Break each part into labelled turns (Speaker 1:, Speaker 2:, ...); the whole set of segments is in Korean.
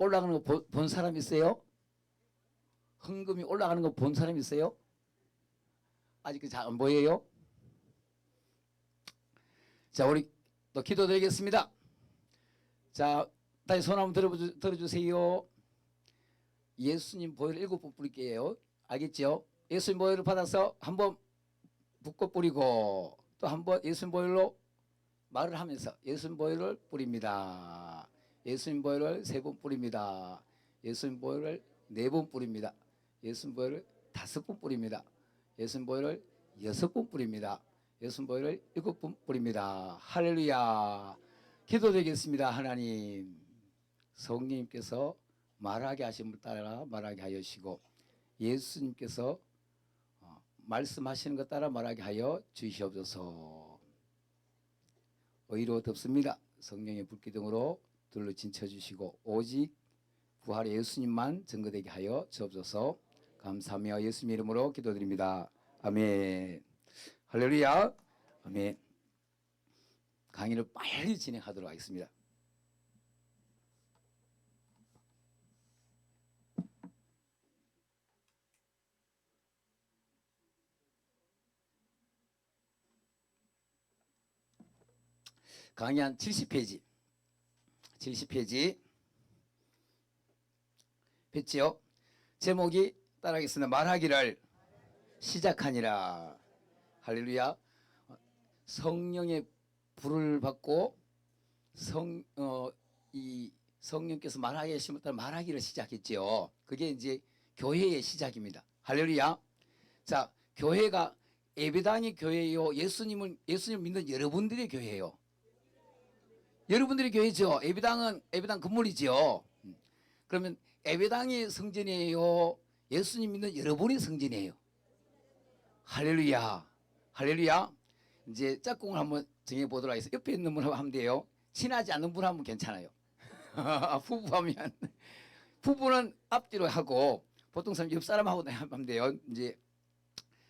Speaker 1: 올라가는 거 본 사람 있어요? 헌금이 올라가는 거 본 사람 있어요? 아직 잘 안 보여요? 자, 우리 또 기도드리겠습니다. 자, 다시 손 한번 들어주세요. 예수님 보혈 7번 뿌릴게요. 알겠죠? 예수님 보혈을 받아서 한번 붓고 뿌리고 또 한번 예수님 보혈로 말을 하면서 예수님 보혈을 뿌립니다. 예수님 보혈을 3번 뿌립니다. 예수님 보혈을 4번 뿌립니다. 예수님 보혈을 5번 뿌립니다. 예수님 보혈을 6번 뿌립니다. 예수님 보혈을 7번 뿌립니다. 할렐루야. 기도드리겠습니다. 하나님, 성령님께서 말하게 하심을 따라 말하게 하시고 예수님께서 말씀하시는 것 따라 말하게 하여 주시옵소서. 의로 덮습니다. 성령의 불기둥으로 둘러 진쳐주시고 오직 부활의 예수님만 증거되게 하여 주옵소서. 감사하며 예수님 이름으로 기도드립니다. 아멘. 할렐루야. 아멘. 강의를 빨리 진행하도록 하겠습니다. 강의 한 70페이지. 70페이지. 뵀지요? 제목이 따라하겠습니다. 말하기를 시작하니라. 할렐루야. 성령의 불을 받고 이 성령께서 말하게 하시면 따라 말하기를 시작했지요. 그게 이제 교회의 시작입니다. 할렐루야. 자, 교회가 예배당이 교회요. 예수님 믿는 여러분들의 교회예요. 여러분들의 교회죠. 예배당 건물이죠. 그러면 예배당이 성전이에요. 예수님 믿는 여러분이 성전이에요. 할렐루야. 할렐루야. 이제 짝꿍을 한번 정해보도록 하겠습니다. 옆에 있는 분 하면 돼요. 친하지 않는 분 하면 괜찮아요. 부부하면. 부부는 앞뒤로 하고 보통 사람 옆 사람하고 하면 돼요. 이제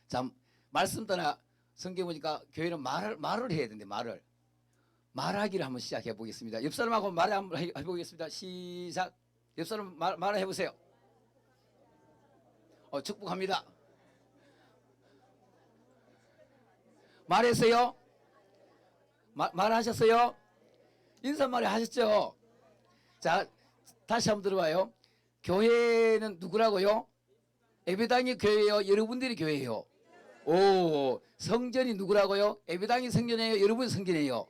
Speaker 1: 참 말씀 따라 성경 보니까 교회는 말을 해야 되는데 말하기를 한번 시작해 보겠습니다. 옆 사람하고 말 한번 해보겠습니다. 시작. 옆 사람 말해 보세요. 축복합니다. 말했어요? 말하셨어요? 인사말이 하셨죠? 자, 다시 한번 들어봐요. 교회는 누구라고요? 예배당이 교회예요? 여러분들이 교회예요? 오, 성전이 누구라고요? 예배당이 성전이에요? 여러분이 성전이에요?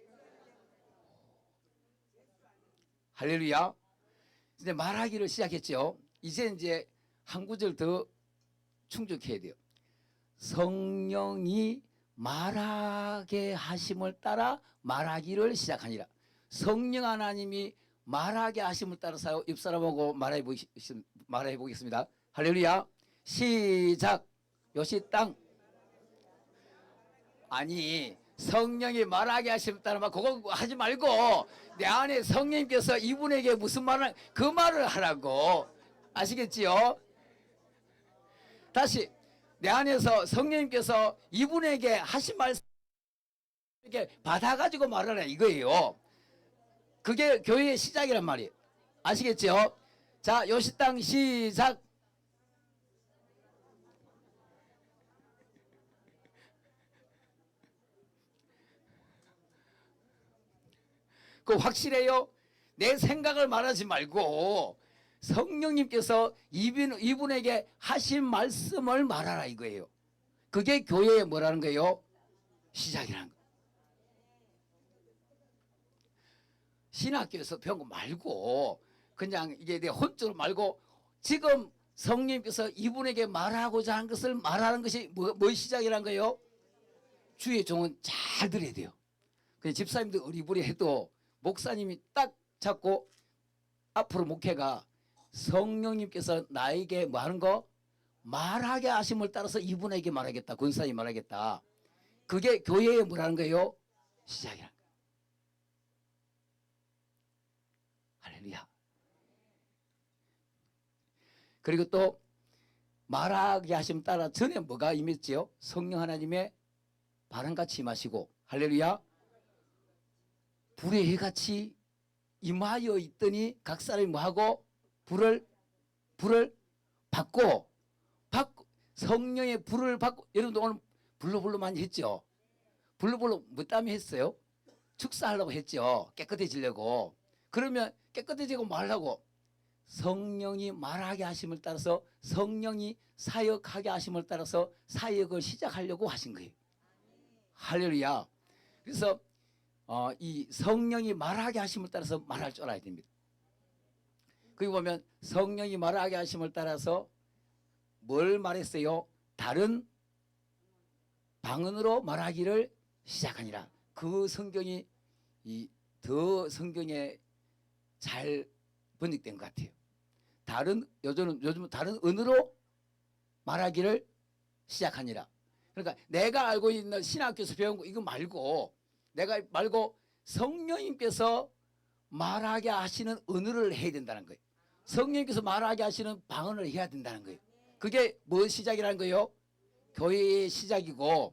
Speaker 1: 할렐루야. 이제 말하기를 시작했죠. 이제 한 구절 더 충족해야 돼요. 성령이 말하게 하심을 따라 말하기를 시작하니라. 성령 하나님이 말하게 하심을 따라서 옆 사람하고 말해 보겠습니다. 할렐루야. 시작. 요시 땅. 아니, 성령이 말하게 하심을 따라 그거 하지 말고 내 안에 성령님께서 이분에게 무슨 말을 그 말을 하라고. 아시겠지요? 다시 내 안에서 성령님께서 이분에게 하신 말씀 이렇게 받아가지고 말하라 이거예요. 그게 교회의 시작이란 말이에요. 아시겠죠? 자, 요시땅 시작. 그 확실해요? 내 생각을 말하지 말고 성령님께서 이분에게 하신 말씀을 말하라 이거예요. 그게 교회에 뭐라는 거예요? 시작이라는 거예요. 신학교에서 배운 거 말고 그냥 이게 내 혼쭐 말고 지금 성령님께서 이분에게 말하고자 하는 것을 말하는 것이 뭐 시작이란 거예요? 주의 종은 잘 들어야 돼요. 그냥 집사님도 어리부리해도 목사님이 딱 잡고 앞으로 목회가 성령님께서 나에게 뭐 하는 거? 말하게 하심을 따라서 이분에게 말하겠다. 권사님 말하겠다. 그게 교회에 뭐라는 거예요? 시작이라는 거예요. 할렐루야. 그리고 또 말하게 하심 따라 전에 뭐가 임했지요? 성령 하나님의 바람같이 임하시고 할렐루야. 불의 해같이 임하여 있더니 각 사람이 뭐하고 불을 받고 성령의 불을 받고. 여러분도 오늘 불로 많이 했죠. 불로 뭐 때문에 했어요? 축사하려고 했죠. 깨끗해지려고. 그러면 깨끗해지고 뭐 하려고? 성령이 말하게 하심을 따라서, 성령이 사역하게 하심을 따라서 사역을 시작하려고 하신 거예요. 할렐루야. 그래서 이 성령이 말하게 하심을 따라서 말할 줄 알아야 됩니다. 거기 보면 성령이 말하게 하심을 따라서 뭘 말했어요? 다른 방언으로 말하기를 시작하니라. 그 성경이 성경에 잘 번역된 것 같아요. 요즘은 다른 언어로 말하기를 시작하니라. 그러니까 내가 알고 있는 신학교에서 배운 거 이거 말고, 내가 말고 성령님께서 말하게 하시는 언어를 해야 된다는 거예요. 성령님께서 말하게 하시는 방언을 해야 된다는 거예요. 그게 뭐 시작이라는 거예요? 교회의 시작이고,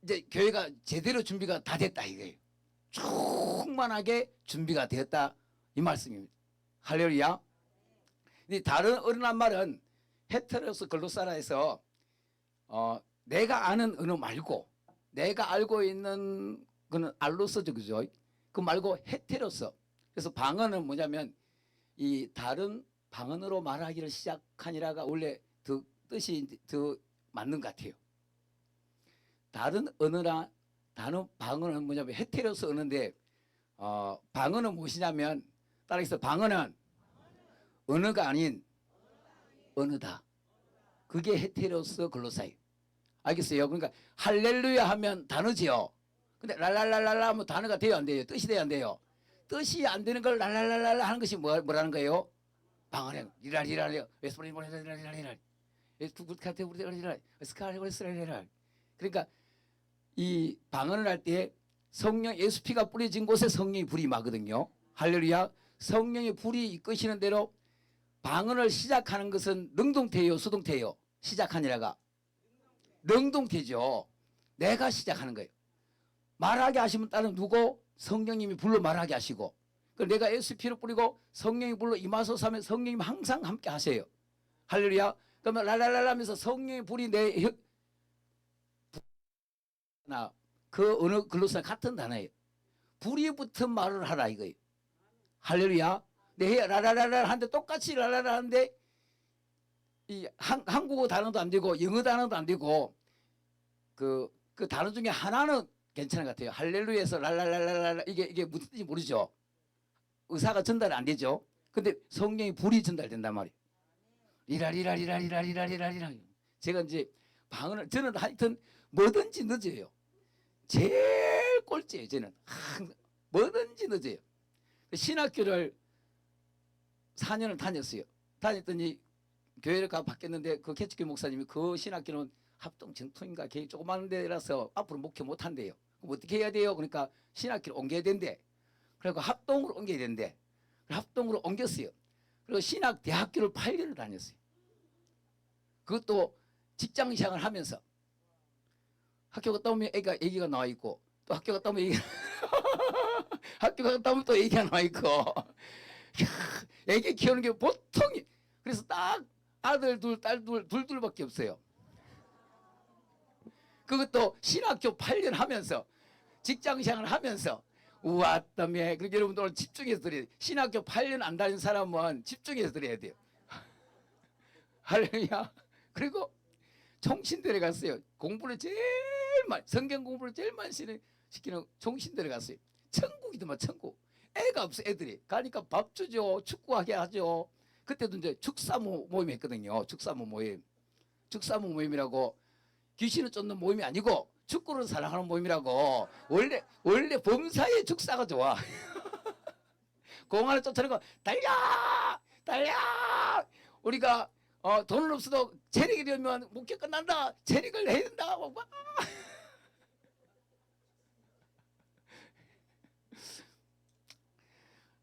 Speaker 1: 이제 교회가 제대로 준비가 다 됐다 이거예요. 충만하게 준비가 되었다 이 말씀입니다. 할렐루야. 다른 어른한 말은 헤테로스 글로사라에서 내가 아는 언어 말고, 내가 알고 있는 그는 알로서죠, 그죠? 그 말고 헤테로스. 그래서 방언은 뭐냐면 이 다른 방언으로 말하기를 시작하니라가 원래 더 뜻이 더 맞는 것 같아요. 다른 언어나 다른 방언은 뭐냐면 헤테로스 언어인데, 방언은 무엇이냐면, 따라서 방언은 언어가 아닌 언어다. 그게 헤테로스 글로사예요. 알겠어요? 그러니까 할렐루야 하면 단어지요. 근데 랄랄랄랄라 하면 단어가 돼요, 안 돼요? 뜻이 돼요, 안 돼요? 뜻이 안 되는 걸 랄랄랄랄라 하는 것이 뭐라는 거예요? 방언에 리랄리랄리요. 웨스브리리랄리랄리랄. 에스쿠카테브리랄리랄. 스카리오스랄리랄. 그러니까 이 방언을 할 때 성령 예수 피가 뿌려진 곳에 성령의 불이 임하거든요. 할렐루야. 성령의 불이 이끄시는 대로 방언을 시작하는 것은 능동태예요, 수동태예요? 시작하니라가 능동태죠. 내가 시작하는 거예요. 말하게 하시면 따른 누구? 성령님이 불로 말하게 하시고, 내가 예수 피를 뿌리고 성령이 불로 임하소서 하면 성령님 항상 함께 하세요. 할렐루야. 그러면 랄랄랄라 하면서 성령의 불이 그 어느 글로서 같은 단어예요. 불이 붙은 말을 하라 이거예요. 할렐루야. 네, 라라라라 하는데 똑같이 라라라 하는데 이 한국어 단어도 안 되고 영어 단어도 안 되고 그 단어 중에 하나는 괜찮은 것 같아요. 할렐루야에서 랄랄랄랄라 이게 무슨 뜻인지 모르죠. 의사가 전달 안 되죠. 근데 성령의 불이 전달된단 말이에요. 리랄리랄리랄리랄리랄리랄. 제가 이제 방언을 저는 하여튼 뭐든지 늦어요. 제일 꼴찌예요. 저는 뭐든지 늦어요. 신학교를 4년을 다녔어요. 다녔더니 교회를 가 바뀌었는데 그 개척교 목사님이 그 신학교는 합동 정통인가 개인 조그마한 데라서 앞으로 목회 못 한대요. 그럼 어떻게 해야 돼요? 그러니까 신학교를 옮겨야 된대. 그리고 합동으로 옮겨야 된대. 합동으로 옮겼어요. 그리고 신학 대학교를 8년을 다녔어요. 그것도 직장 시작을 하면서 학교 갔다 오면 얘기가 나와 있고, 또 학교 갔다 오면 학교 갔다 오면 또 얘기가 나와 있고. 애기 키우는 게 보통이. 그래서 딱 아들 둘, 딸 둘밖에 없어요. 그것도 신학교 8년 하면서 직장 생활을 하면서 우와 때문에. 그러니까 여러분들 오늘 집중해서 들어야 돼요. 신학교 8년 안 다닌 사람은 집중해서 들어야 돼요. 할렐루야. 그리고 총신대에 갔어요. 공부를 제일 많이, 성경 공부를 제일 많이 시키는 총신대에 갔어요. 천국이더만 천국. 애가 없어 애들이. 가니까 밥 주죠. 축구하게 하죠. 그때도 이제 축사모 모임 했거든요. 축사모 모임. 축사모 모임이라고 귀신을 쫓는 모임이 아니고 축구를 사랑하는 모임이라고. 원래 범사의 축사가 좋아. 공안을 쫓아내고 달려 우리가 돈은 없어도 재력이 되면 목회 끝난다. 재력을 해야 된다.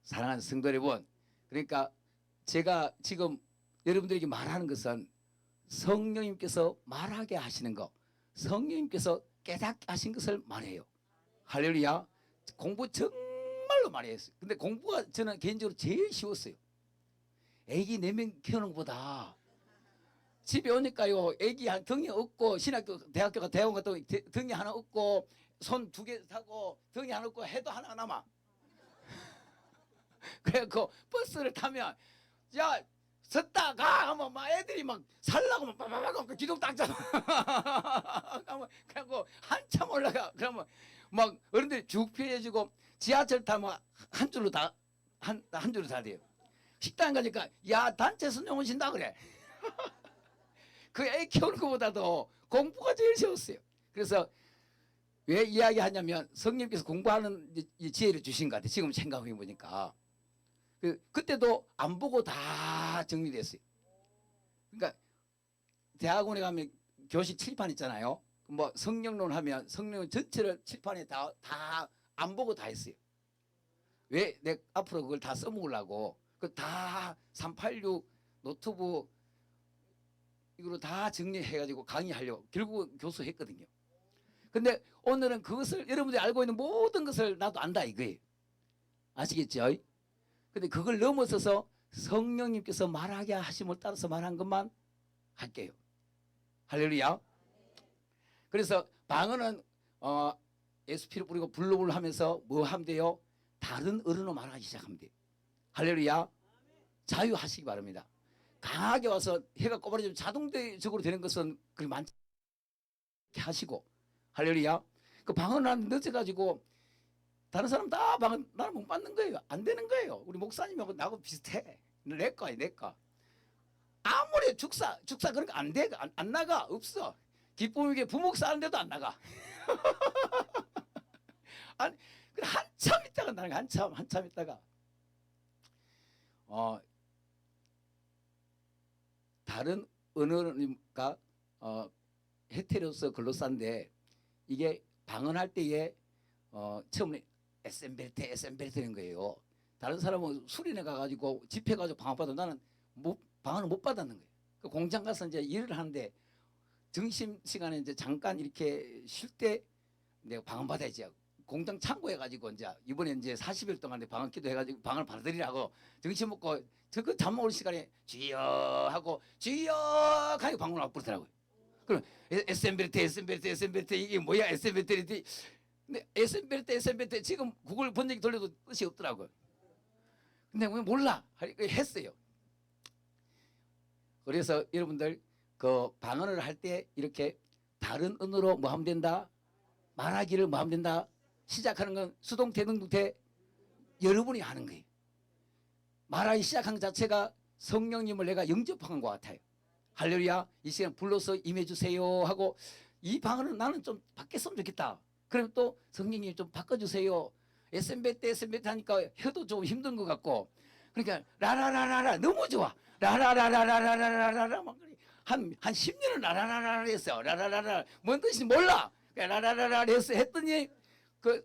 Speaker 1: 사랑하는 성도 여러분, 그러니까 제가 지금 여러분들에게 말하는 것은 성령님께서 말하게 하시는 것, 성령님께서 깨닫게 하신 것을 말해요. 할렐루야. 공부 정말로 많이 했어요. 근데 공부가 저는 개인적으로 제일 쉬웠어요. 애기 4명 키우는 것보다 집에 오니까요 애기 한 등이 없고 신학교 대학교가 대학원 갔다 등이 하나 없고 손 2개 타고 등이 하나 없고 해도 하나 남아. 그래갖고 버스를 타면 야 섰다 가 하면 막 애들이 막 살라고 막 빠바바바 기둥 닦잖아. 그래갖고 한참 올라가 그러면 막 어른들이 쭉 피해주고 지하철 타면 한 줄로 다 한 줄로 다 돼요. 식당 가니까 야 단체 손님 오신다 그래. 그 애 키우는 것보다도 공부가 제일 쉬웠어요. 그래서 왜 이야기하냐면 성령께서 공부하는 이 지혜를 주신 것 같아요. 지금 생각해 보니까 그때도 안 보고 다 정리됐어요. 그러니까 대학원에 가면 교실 칠판 있잖아요. 뭐 성령론 하면 성령 전체를 칠판에 다 안 보고 다 했어요. 왜 내 앞으로 그걸 다 써먹으려고 그 다 386 노트북 이거로 다 정리해가지고 강의하려고 결국 교수 했거든요. 근데 오늘은 그것을 여러분들이 알고 있는 모든 것을 나도 안다 이거예요. 아시겠죠? 근데 그걸 넘어서서 성령님께서 말하게 하심을 따라서 말한 것만 할게요. 할렐루야. 그래서 방언은 SP를 뿌리고 블로그를 하면서 뭐 하면 돼요? 다른 어른으로 말하기 시작하면 돼요. 할렐루야. 자유하시기 바랍니다. 강하게 와서 해가 꼬부라지면 자동적으로 되는 것은 그리 많지 하시고 할렐루야. 그 방언을 늦어가지고 다른 사람 다 방언 나는 못 받는 거예요. 안 되는 거예요. 우리 목사님하고 나하고 비슷해. 내 거야 내 거. 아무리 죽사 그런 거 안 돼. 안 나가. 없어. 기쁨이게 부목사 하는데도 안 나가. 아니 한참 있다가 나는 한참 있다가 다른 언어가 헤테로스 글로사인데 이게 방언할 때에 처음에 에센베르테는 거예요. 다른 사람은 수련회 가가지고 집회 가지고 방언 받아 나는 방언을 못 받았는 거예요. 그 공장 가서 이제 일을 하는데 점심 시간에 이제 잠깐 이렇게 쉴 때 내가 방언 받아야지. 공장 창고해 가지고 이제 이번에 이제 40일 동안 방언 기도해가지고 방언을 받아들이라고 점심 먹고 그 잠 먹을 시간에 주여 하고 주여 하고 방언을 막 부르더라고요. 그럼 에센베르테 이게 뭐야 에센베르테 근데 에센베르테 지금 구글 번역기 돌려도 뜻이 없더라고요. 근데 몰라 했어요. 그래서 여러분들 그 방언을 할 때 이렇게 다른 언어로 뭐 하면 된다? 말하기를 뭐 하면 된다? 시작하는 건 수동태 능동태 여러분이 하는 거예요. 말하기 시작한 것 자체가 성령님을 내가 영접한 것 같아요. 할렐루야. 이 시간 불러서 임해주세요 하고 이 방언은 나는 좀 바뀌었으면 좋겠다. 그럼 또 성령님 좀 바꿔주세요. SMB 하니까 혀도 좀 힘든 것 같고 그러니까 라라라라라 너무 좋아. 라라라라라라라라 한 10년을 라라라라 했어요. 라라라라 뭔 뜻인지 몰라. 라라라라 했더니 그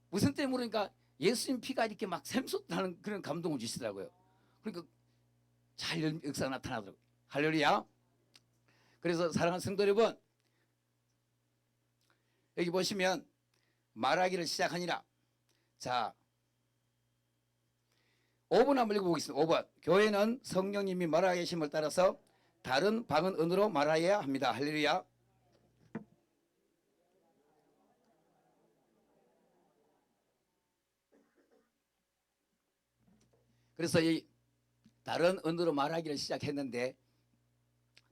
Speaker 1: 무슨 때문에 모르니까 예수님 피가 이렇게 막 샘솟다는 그런 감동을 주시더라고요. 그러니까 잘 역사가 나타나더라고요. 할렐루야. 그래서 사랑하는 성도 여러분 여기 보시면 말하기를 시작하니라. 자 5번 한번 읽어보겠습니다. 5번 교회는 성령님이 말하게 하심을 따라서 다른 방언 언어로 말하여야 합니다. 할렐루야. 그래서 이 다른 언어로 말하기를 시작했는데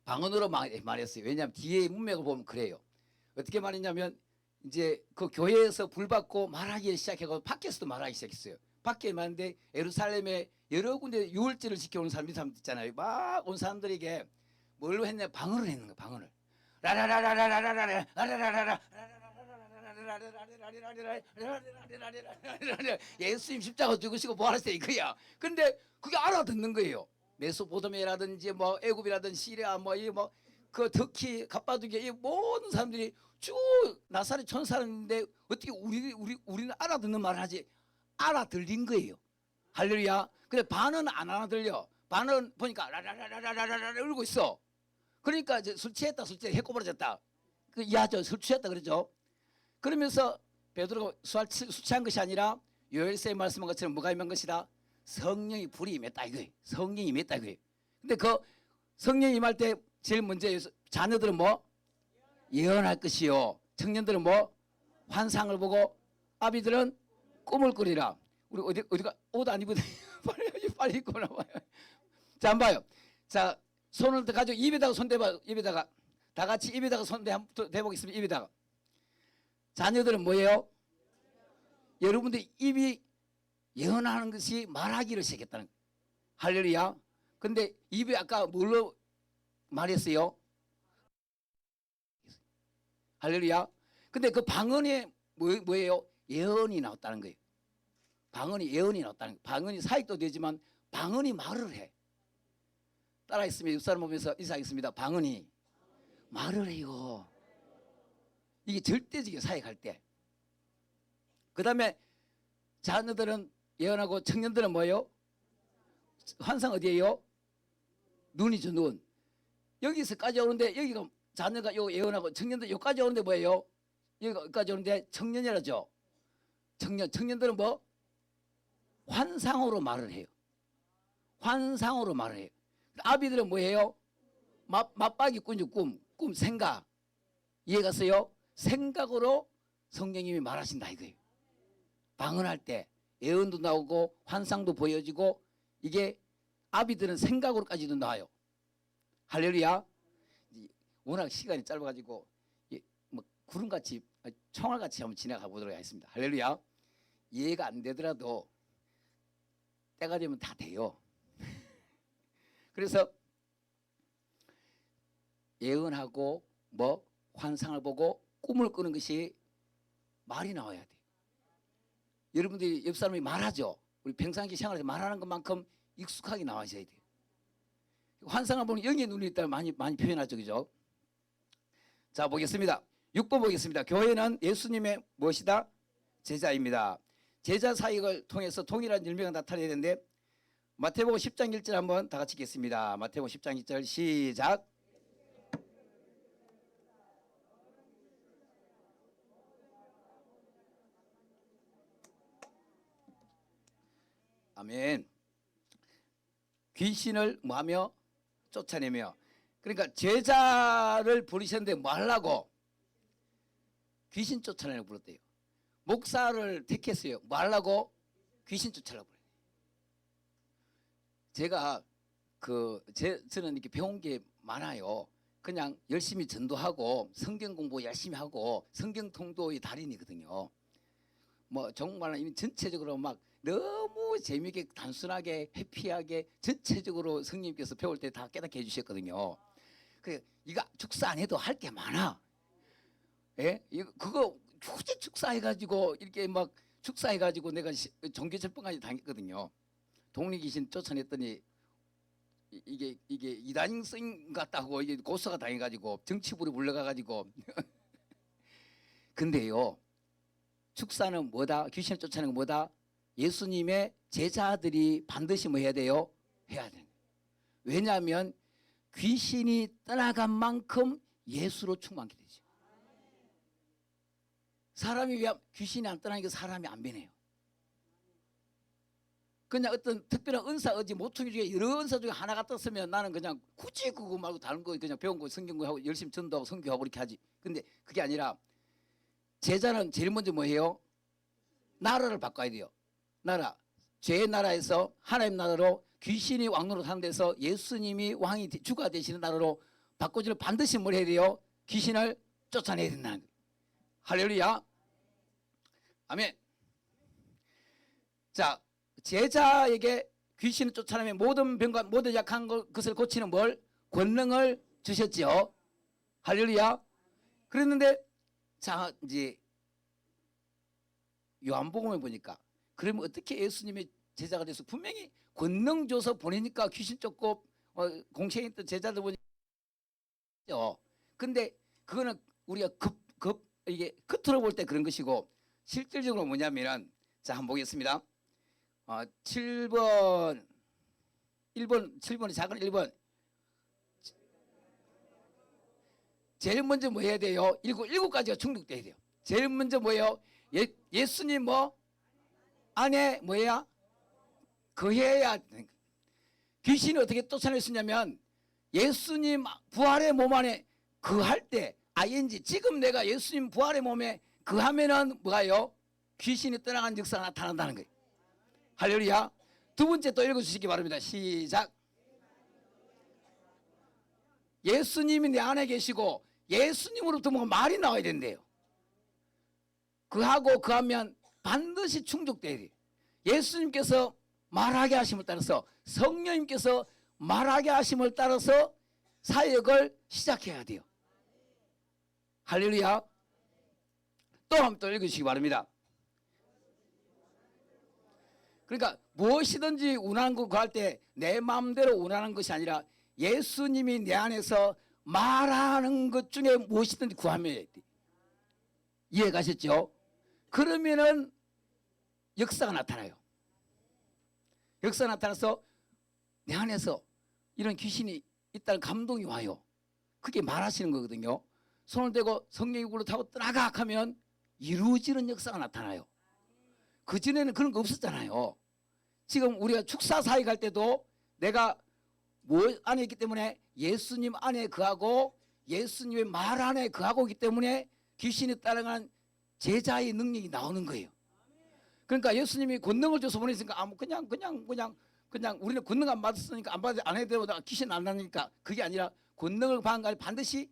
Speaker 1: 방언으로 말했어요. 왜냐하면 뒤에 문맥을 보면 그래요. 어떻게 말했냐면 이제 그 교회에서 불받고 말하기 시작하고 밖에서도 말하기 시작했어요. 밖에 말하는데 예루살렘에 여러 군데 유월절을 지켜오는 사람이 있잖아요. 막 온 사람들에게 뭘로 했냐 방언을 했는 거예요. 방언을 라라라라라라라라라라라라라 예수님 십자가 죽으시고 부활하셨어요 이거야. 근데 그게 알아듣는 거예요. 메소포타미아라든지 뭐 애굽이라든지 시리아 그 터키 갑바두기 이 모든 사람들이 쭉 나사렛 촌 사람인데 어떻게 우리는 알아듣는 말을 하지 알아들린 거예요. 할렐루야. 근데 반은 안 알아들려. 반은 보니까 라라라라라라라 울고 있어. 그러니까 이제 술 취했다 해꼬부러졌다. 그 이해하죠. 술 취했다 그러죠. 그러면서 베드로가 술 취한 것이 아니라 요엘서에 말씀한 것처럼 뭐가 임한 것이다. 성령이 불이 임했다 이거예요. 성령이 임했다 이거예요. 근데 그 성령이 임할 때 제일 먼저 자녀들은 뭐? 예언할 것이요. 청년들은 뭐? 환상을 보고, 아비들은 꿈을 꾸리라. 우리 어디가 옷 안 입어도 빨리 입고 나와요. 자, 한번 봐요. 자, 손을 가지고 입에다가 손 대봐. 입에다가 다 같이 입에다가 손 대보겠습니다. 입에다가. 자녀들은 뭐예요? 여러분들 입이 예언하는 것이 말하기를 시작했다는 거예요. 할렐루야. 근데 입이 아까 뭘로 말했어요? 할렐루야. 근데 그 방언에 뭐예요? 예언이 나왔다는 거예요. 방언이 예언이 나왔다는 거예요. 방언이 사익도 되지만 방언이 말을 해. 따라했으면 옆 사람 보면서 인사하겠습니다. 방언이 말을 해요. 이게 절대적인 사역할 때. 그 다음에 자녀들은 예언하고 청년들은 뭐예요? 환상 어디에요? 눈이죠, 눈. 여기서까지 오는데 여기가 자녀가 요 예언하고 청년들 여기까지 오는데 뭐예요? 여기까지 오는데 청년이라죠. 청년들은 뭐? 환상으로 말을 해요. 환상으로 말을 해요. 아비들은 뭐예요? 맞박이 꾸죠. 꿈, 생각. 이해갔어요? 생각으로 성령님이 말하신다 이거예요. 방언할 때 예언도 나오고 환상도 보여지고 이게 아비들은 생각으로까지도 나와요. 할렐루야. 워낙 시간이 짧아가지고 뭐 구름같이 총알같이 한번 지나가 보도록 하겠습니다. 할렐루야. 이해가 안 되더라도 때가 되면 다 돼요. 그래서 예언하고 뭐 환상을 보고 꿈을 꾸는 것이 말이 나와야 돼요. 여러분들이 옆 사람이 말하죠. 우리 평상시 생활에서 말하는 것만큼 익숙하게 나와셔야 돼요. 환상을 보는 영의 눈이 있다면 많이 표현하죠. 그죠? 자, 보겠습니다. 6번 보겠습니다. 교회는 예수님의 무엇이다? 제자입니다. 제자 사역을 통해서 동일한 열매가 나타내야 되는데 마태복음 10장 1절 한번 다 같이 읽겠습니다. 마태복음 10장 1절 시작. 아멘. 귀신을 뭐하며? 쫓아내며. 그러니까 제자를 부르셨는데 뭐 하려고? 귀신 쫓아내려고 불렀대요. 목사를 택했어요. 뭐 하려고? 귀신 쫓아내려고. 제가 저는 이렇게 배운 게 많아요. 그냥 열심히 전도하고 성경 공부 열심히 하고 성경 통도의 달인이거든요. 뭐 정말 이미 전체적으로 막 너무 재미있게 단순하게 해피하게 전체적으로 성령님께서 배울 때 다 깨닫게 해주셨거든요. 그래 이거 축사 안 해도 할 게 많아. 예? 그거 굳이 축사해가지고 이렇게 막 축사해가지고 내가 종교철법까지 당했거든요. 독립귀신 쫓아냈더니 이게 이단성 같다고 이게 고소가 당해가지고 정치부로 물러가가지고 근데요 축사는 뭐다? 귀신을 쫓아내는 건 뭐다? 예수님의 제자들이 반드시 뭐 해야 돼요? 해야 돼요. 왜냐하면 귀신이 떠나간 만큼 예수로 충만하게 되죠. 사람이 왜 귀신이 안 떠나니까 사람이 안 변해요. 그냥 어떤 특별한 은사 의지 모퉁이 중에 여러 은사 중에 하나 같았으면 나는 그냥 굳이 그거 말고 다른 거 그냥 배운 거 성경 거 하고 열심히 전도하고 선교하고 이렇게 하지. 근데 그게 아니라 제자는 제일 먼저 뭐 해요? 나라를 바꿔야 돼요. 나라. 죄의 나라에서 하나님 나라로 귀신이 왕노릇 하는 데서 예수님이 왕이 주가 되시는 나라로 바꿔주려 반드시 뭘 해야 돼요? 귀신을 쫓아내야 된다는 거예요. 할렐루야. 아멘. 자, 제자에게 귀신을 쫓아내면 모든 병과 모든 약한 것을 고치는 뭘? 권능을 주셨죠. 할렐루야. 그랬는데 자 이제 요한복음에 보니까 그러면 어떻게 예수님의 제자가 돼서 분명히 권능 줘서 보내니까 귀신 쫓고 공생했던 제자들 보니까 근데 그거는 우리가 이게 겉으로 볼 때 그런 것이고 실질적으로 뭐냐면은 자 한번 보겠습니다. 7번 7번이 작은 1번 제일 먼저 뭐 해야 돼요? 일곱 가지가 충족돼야 돼요. 제일 먼저 뭐예요? 예수님 뭐 안에 뭐야? 거해야 되는 거예요. 귀신이 어떻게 쫓아낼 수 있냐면 예수님 부활의 몸 안에 거할 때 ing 지금 내가 예수님 부활의 몸에 거하면은 뭐가요? 귀신이 떠나간 역사가 나타난다는 거예요. 할렐루야. 두 번째 또 읽어주시기 바랍니다. 시작. 예수님이 내 안에 계시고 예수님으로부터 뭔가 말이 나와야 된대요. 그하고 그하면 반드시 충족돼야 돼요. 예수님께서 말하게 하심을 따라서 성령님께서 말하게 하심을 따라서 사역을 시작해야 돼요. 할렐루야. 또 한번 또 읽으시기 바랍니다. 그러니까 무엇이든지 원하는 거 구할 때 내 마음대로 원하는 것이 아니라 예수님이 내 안에서 말하는 것 중에 무엇이든지 구하면 돼. 이해 가셨죠? 그러면은 역사가 나타나요. 역사가 나타나서 내 안에서 이런 귀신이 있다는 감동이 와요. 그게 말하시는 거거든요. 손을 대고 성령의 불로 타고 떠나가 하면 이루어지는 역사가 나타나요. 그전에는 그런 거 없었잖아요. 지금 우리가 축사 사회 갈 때도 내가 뭐 안에 있기 때문에 예수님 안에 거하고 예수님의 말 안에 거하고 있기 때문에 귀신이 따라가는 제자의 능력이 나오는 거예요. 그러니까 예수님이 권능을 줘서 보내니까 그냥 우리는 권능 안 받았으니까 안 해도 귀신 안 나니까 그게 아니라 권능을 받은 거 반드시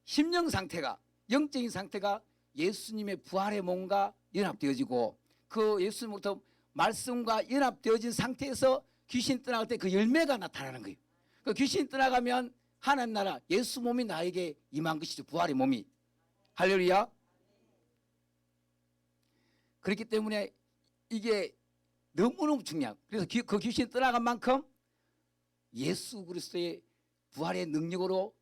Speaker 1: 심령 상태가 영적인 상태가 예수님의 부활의 몸과 연합되어지고 그 예수님으로부터 말씀과 연합되어진 상태에서 귀신 떠나갈 때 그 열매가 나타나는 거예요. 그 귀신 떠나가면 하나님 나라 예수 몸이 나에게 임한 것이죠. 부활의 몸이. 할렐루야. 그렇기 때문에 이게 너무너무 중요해요. 그래서 그 귀신 떠나간 만큼 예수 그리스도의 부활의 능력으로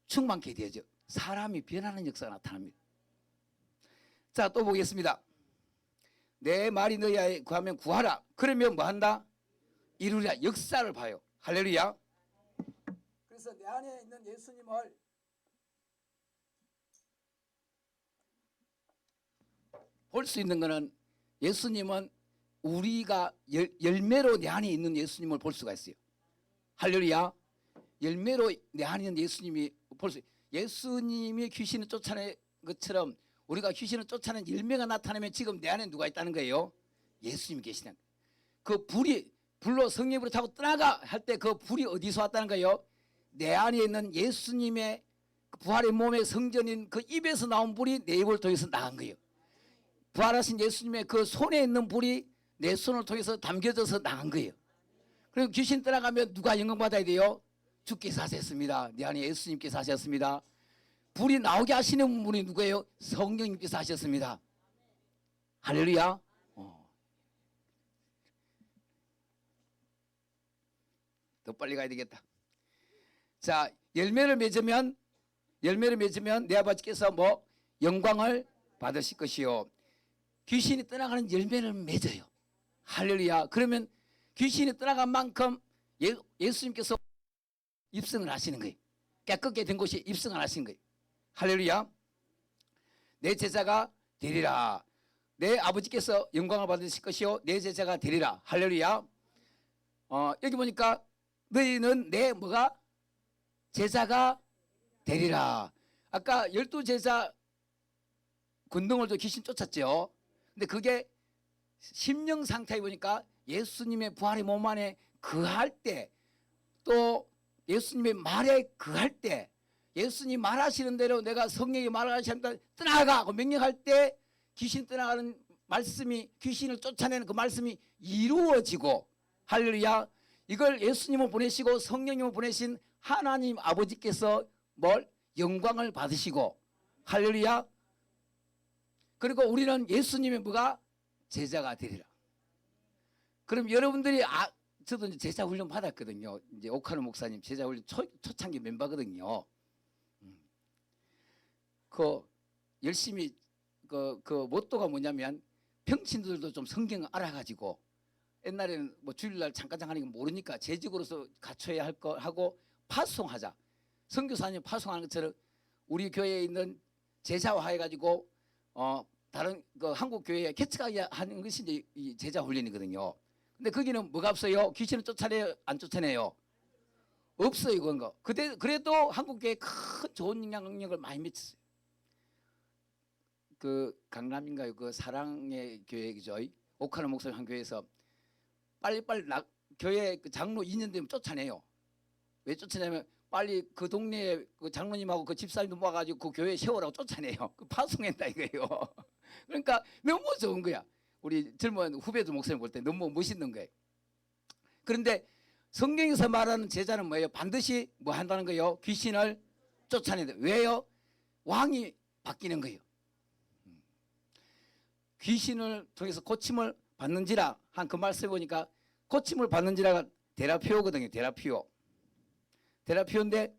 Speaker 1: 충만케 되어져 사람이 변하는 역사가 나타납니다. 자, 또 보겠습니다. 내 말이 너희에 구하면 구하라. 그러면 뭐 한다? 이루리라. 역사를 봐요. 할렐루야. 그래서 내 안에 있는 예수님을 볼 수 있는 것은 예수님은 우리가 열매로 내 안에 있는 예수님을 볼 수가 있어요. 할렐루야. 열매로 내 안에 있는 예수님이 볼 수 있어요. 예수님이 귀신을 쫓아낸 것처럼 우리가 귀신을 쫓아낸 열매가 나타나면 지금 내 안에 누가 있다는 거예요? 예수님이 계시는 그 불로 성령으로 타고 떠나가 할 때 그 불이 어디서 왔다는 거예요? 내 안에 있는 예수님의 부활의 몸의 성전인 그 입에서 나온 불이 내 입을 통해서 나간 거예요. 부활하신 예수님의 그 손에 있는 불이 내 손을 통해서 담겨져서 나간 거예요. 그리고 귀신 떠나가면 누가 영광 받아야 돼요? 주께서 하셨습니다. 내 안에 예수님께서 하셨습니다. 불이 나오게 하시는 분이 누구예요? 성령님께서 하셨습니다. 할렐루야. 더 빨리 가야 되겠다. 자, 열매를 맺으면 내 아버지께서 뭐 영광을 받으실 것이요. 귀신이 떠나가는 열매를 맺어요. 할렐루야. 그러면 귀신이 떠나간 만큼 예수님께서 입성을 하시는 거예요. 깨끗게 된 곳이 입성을 하시는 거예요. 할렐루야. 내 제자가 되리라. 내 아버지께서 영광을 받으실 것이요 내 제자가 되리라. 할렐루야. 여기 보니까 너희는 내 뭐가 제자가 되리라. 아까 12제자 권능을 줘 귀신 쫓았죠. 근데 그게 심령 상태에 보니까 예수님의 부활의 몸 안에 거할 때 또 예수님의 말에 거할 때 예수님 말하시는 대로 내가 성령이 말하시는 대로 떠나가 하고 명령할 때 귀신 떠나가는 말씀이 귀신을 쫓아내는 그 말씀이 이루어지고 할렐루야. 이걸 예수님을 보내시고 성령님을 보내신 하나님 아버지께서 뭘? 영광을 받으시고 할렐루야. 그리고 우리는 예수님의 뭐가? 제자가 되리라. 그럼 여러분들이 저도 이제 제자 훈련 받았거든요. 이제 오카노 목사님 제자 훈련 초창기 멤버거든요. 그 열심히 그 모토가 뭐냐면 평신들도 좀 성경을 알아가지고 옛날에는 뭐 주일날 잠깐 하는 거 모르니까 재직으로서 갖춰야 할 거 하고 파송하자. 선교사님 파송하는 것처럼 우리 교회에 있는 제자화 해가지고 다른 그 한국 교회에 개척하게 하는 것이 이제 이 제자 훈련이거든요. 근데 거기는 뭐가 없어요? 귀신을 쫓아내요? 안 쫓아내요? 없어요 그런 거. 그래도 한국교회에 큰 좋은 영향력을 많이 미쳤어요. 그 강남인가요? 그 사랑의 교회죠. 오카노 목사님 한 교회에서 빨리빨리 교회 그 장로 2년 되면 쫓아내요. 왜 쫓아내냐면 빨리 그 동네에 그 장로님하고 그 집사님도 모아가지고 그 교회에 세우라고 쫓아내요. 그 파송했다 이거예요. 그러니까 너무 좋은 거야. 우리 젊은 후배들 목사님 볼 때 너무 멋있는 거예요. 그런데 성경에서 말하는 제자는 뭐예요? 반드시 뭐 한다는 거예요? 귀신을 쫓아낸다. 왜요? 왕이 바뀌는 거예요. 귀신을 통해서 고침을 받는지라 한 그 말씀 보니까 고침을 받는지라가 데라피오거든요. 데라피오인데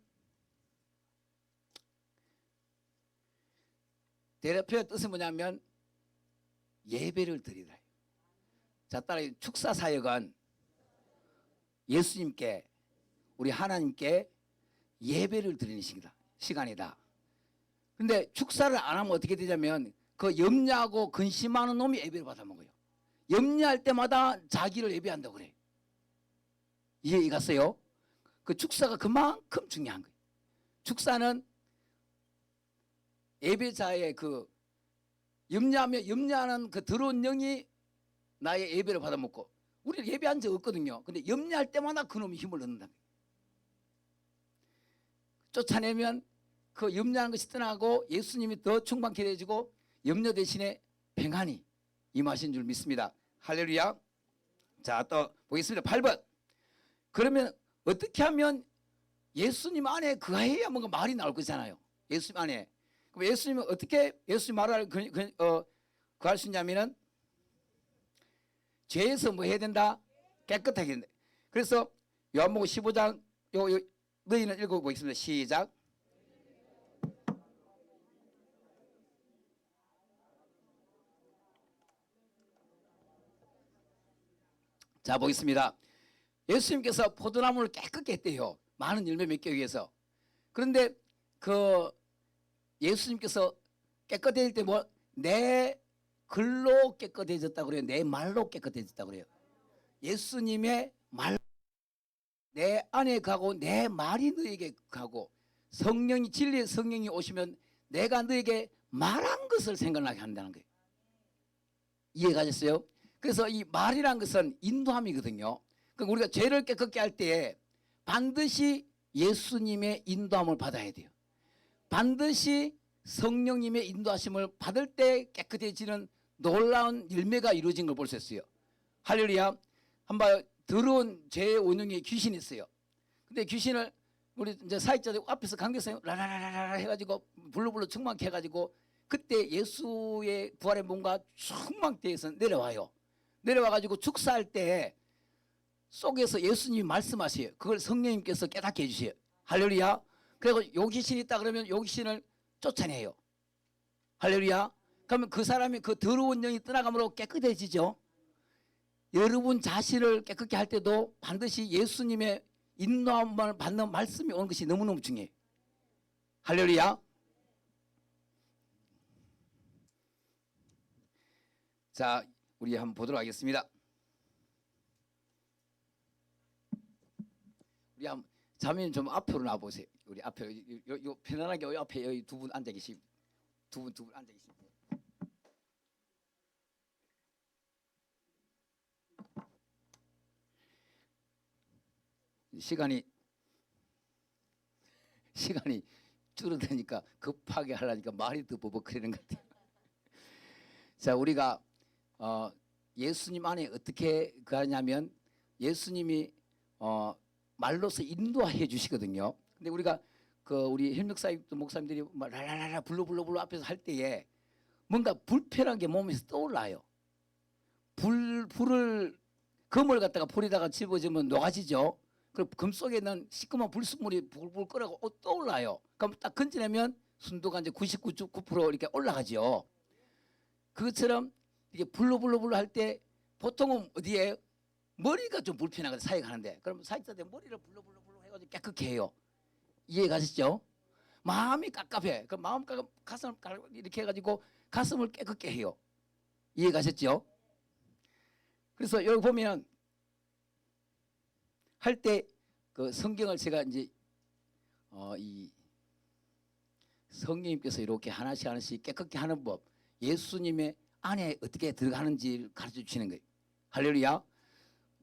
Speaker 1: 데라피오의 뜻은 뭐냐면 예배를 드리다. 자, 따라 축사 사역은 예수님께 우리 하나님께 예배를 드리는 시간이다. 근데 축사를 안 하면 어떻게 되냐면 그 염려하고 근심하는 놈이 예배를 받아먹어요. 염려할 때마다 자기를 예배한다고 그래. 이해 갔어요? 그 축사가 그만큼 중요한 거예요. 축사는 예배자의 그 염려하는 그 더러운 영이 나의 예배를 받아먹고 우리는 예배한 적 없거든요. 근데 염려할 때마다 그놈이 힘을 얻는다. 쫓아내면 그 염려하는 것이 떠나고 예수님이 더 충만케 되어지고 염려 대신에 평안이 임하신 줄 믿습니다. 할렐루야. 자, 또 보겠습니다. 8번. 그러면 어떻게 하면 예수님 안에 거해야 뭔가 말이 나올 거잖아요. 예수님 안에. 그럼 예수님은 어떻게 예수님 말을 구할 수 있냐면은 죄에서 뭐 해야 된다? 깨끗하게 된다. 그래서 요한복음 15장 너희는 읽어보겠습니다. 시작. 자, 보겠습니다. 예수님께서 포도나무를 깨끗게 했대요. 많은 열매 맺기 위해서. 그런데 그 예수님께서 깨끗해질 때 뭐 내 글로 깨끗해졌다고 그래요. 내 말로 깨끗해졌다고 그래요. 예수님의 말, 내 안에 가고 내 말이 너에게 가고 성령이 진리의 성령이 오시면 내가 너에게 말한 것을 생각나게 한다는 거예요. 이해가셨어요? 그래서 이 말이란 것은 인도함이거든요. 그러니까 우리가 죄를 깨끗게 할 때에 반드시 예수님의 인도함을 받아야 돼요. 반드시 성령님의 인도하심을 받을 때 깨끗해지는 놀라운 열매가 이루어진 걸 볼 수 있어요. 할렐루야. 한번 더러운 죄의 원흉에 귀신이 있어요. 근데 귀신을 우리 이제 사역자들 앞에서 강대상이 라라라라 해가지고 불러불러 충만케 해가지고 그때 예수의 부활의 몸과 충만케해서 내려와요. 내려와가지고 축사할 때 속에서 예수님이 말씀하세요. 그걸 성령님께서 깨닫게 해주세요. 할렐루야. 그리고 요 귀신이 있다 그러면 요 귀신을 쫓아내요. 할렐루야. 그러면 그 사람이 그 더러운 영이 떠나감으로 깨끗해지죠. 여러분 자신을 깨끗게 할 때도 반드시 예수님의 인도함을 받는 말씀이 오는 것이 너무너무 중요해요. 할렐루야. 자, 우리 한번 보도록 하겠습니다. 우리 한번 자매님 좀 앞으로 나와보세요. 우리 앞에 요 편안하게 여기 앞에 여기 두 분 앉아 계시, 두 분 앉아 계십니다. 시간이 줄어드니까 급하게 하려니까 말이 더 버벅거리는 것 같아요. 자, 우리가 예수님 안에 어떻게 가냐면 예수님이 말로서 인도해 주시거든요. 근데 우리가 우리 협력사역도 목사님들이 막 라라라라 불러 앞에서 할 때에 뭔가 불편한 게 몸에서 떠올라요. 불을 금을 갖다가 불에다가 집어주면 녹아지죠. 그럼 금 속에는 시커먼 불순물이 불불 끓어고 떠올라요. 그럼 딱 건져내면 순도가 이제 99% 이렇게 올라가죠. 그것처럼 이게 불로 할 때 보통은 어디에 머리가 좀 불편하거든요. 사역하는데. 그럼 사역자들 머리를 불러 해가지고 깨끗게 해요. 이해 가시죠? 마음이 깝깝해. 그 마음 가슴을 이렇게 해가지고 가슴을 깨끗게 해요. 이해 가셨죠? 그래서 여기 보면 할 때 그 성경을 제가 이제 이 성령님께서 이렇게 하나씩 하나씩 깨끗게 하는 법, 예수님의 안에 어떻게 들어가는지 가르쳐 주시는 거예요. 할렐루야.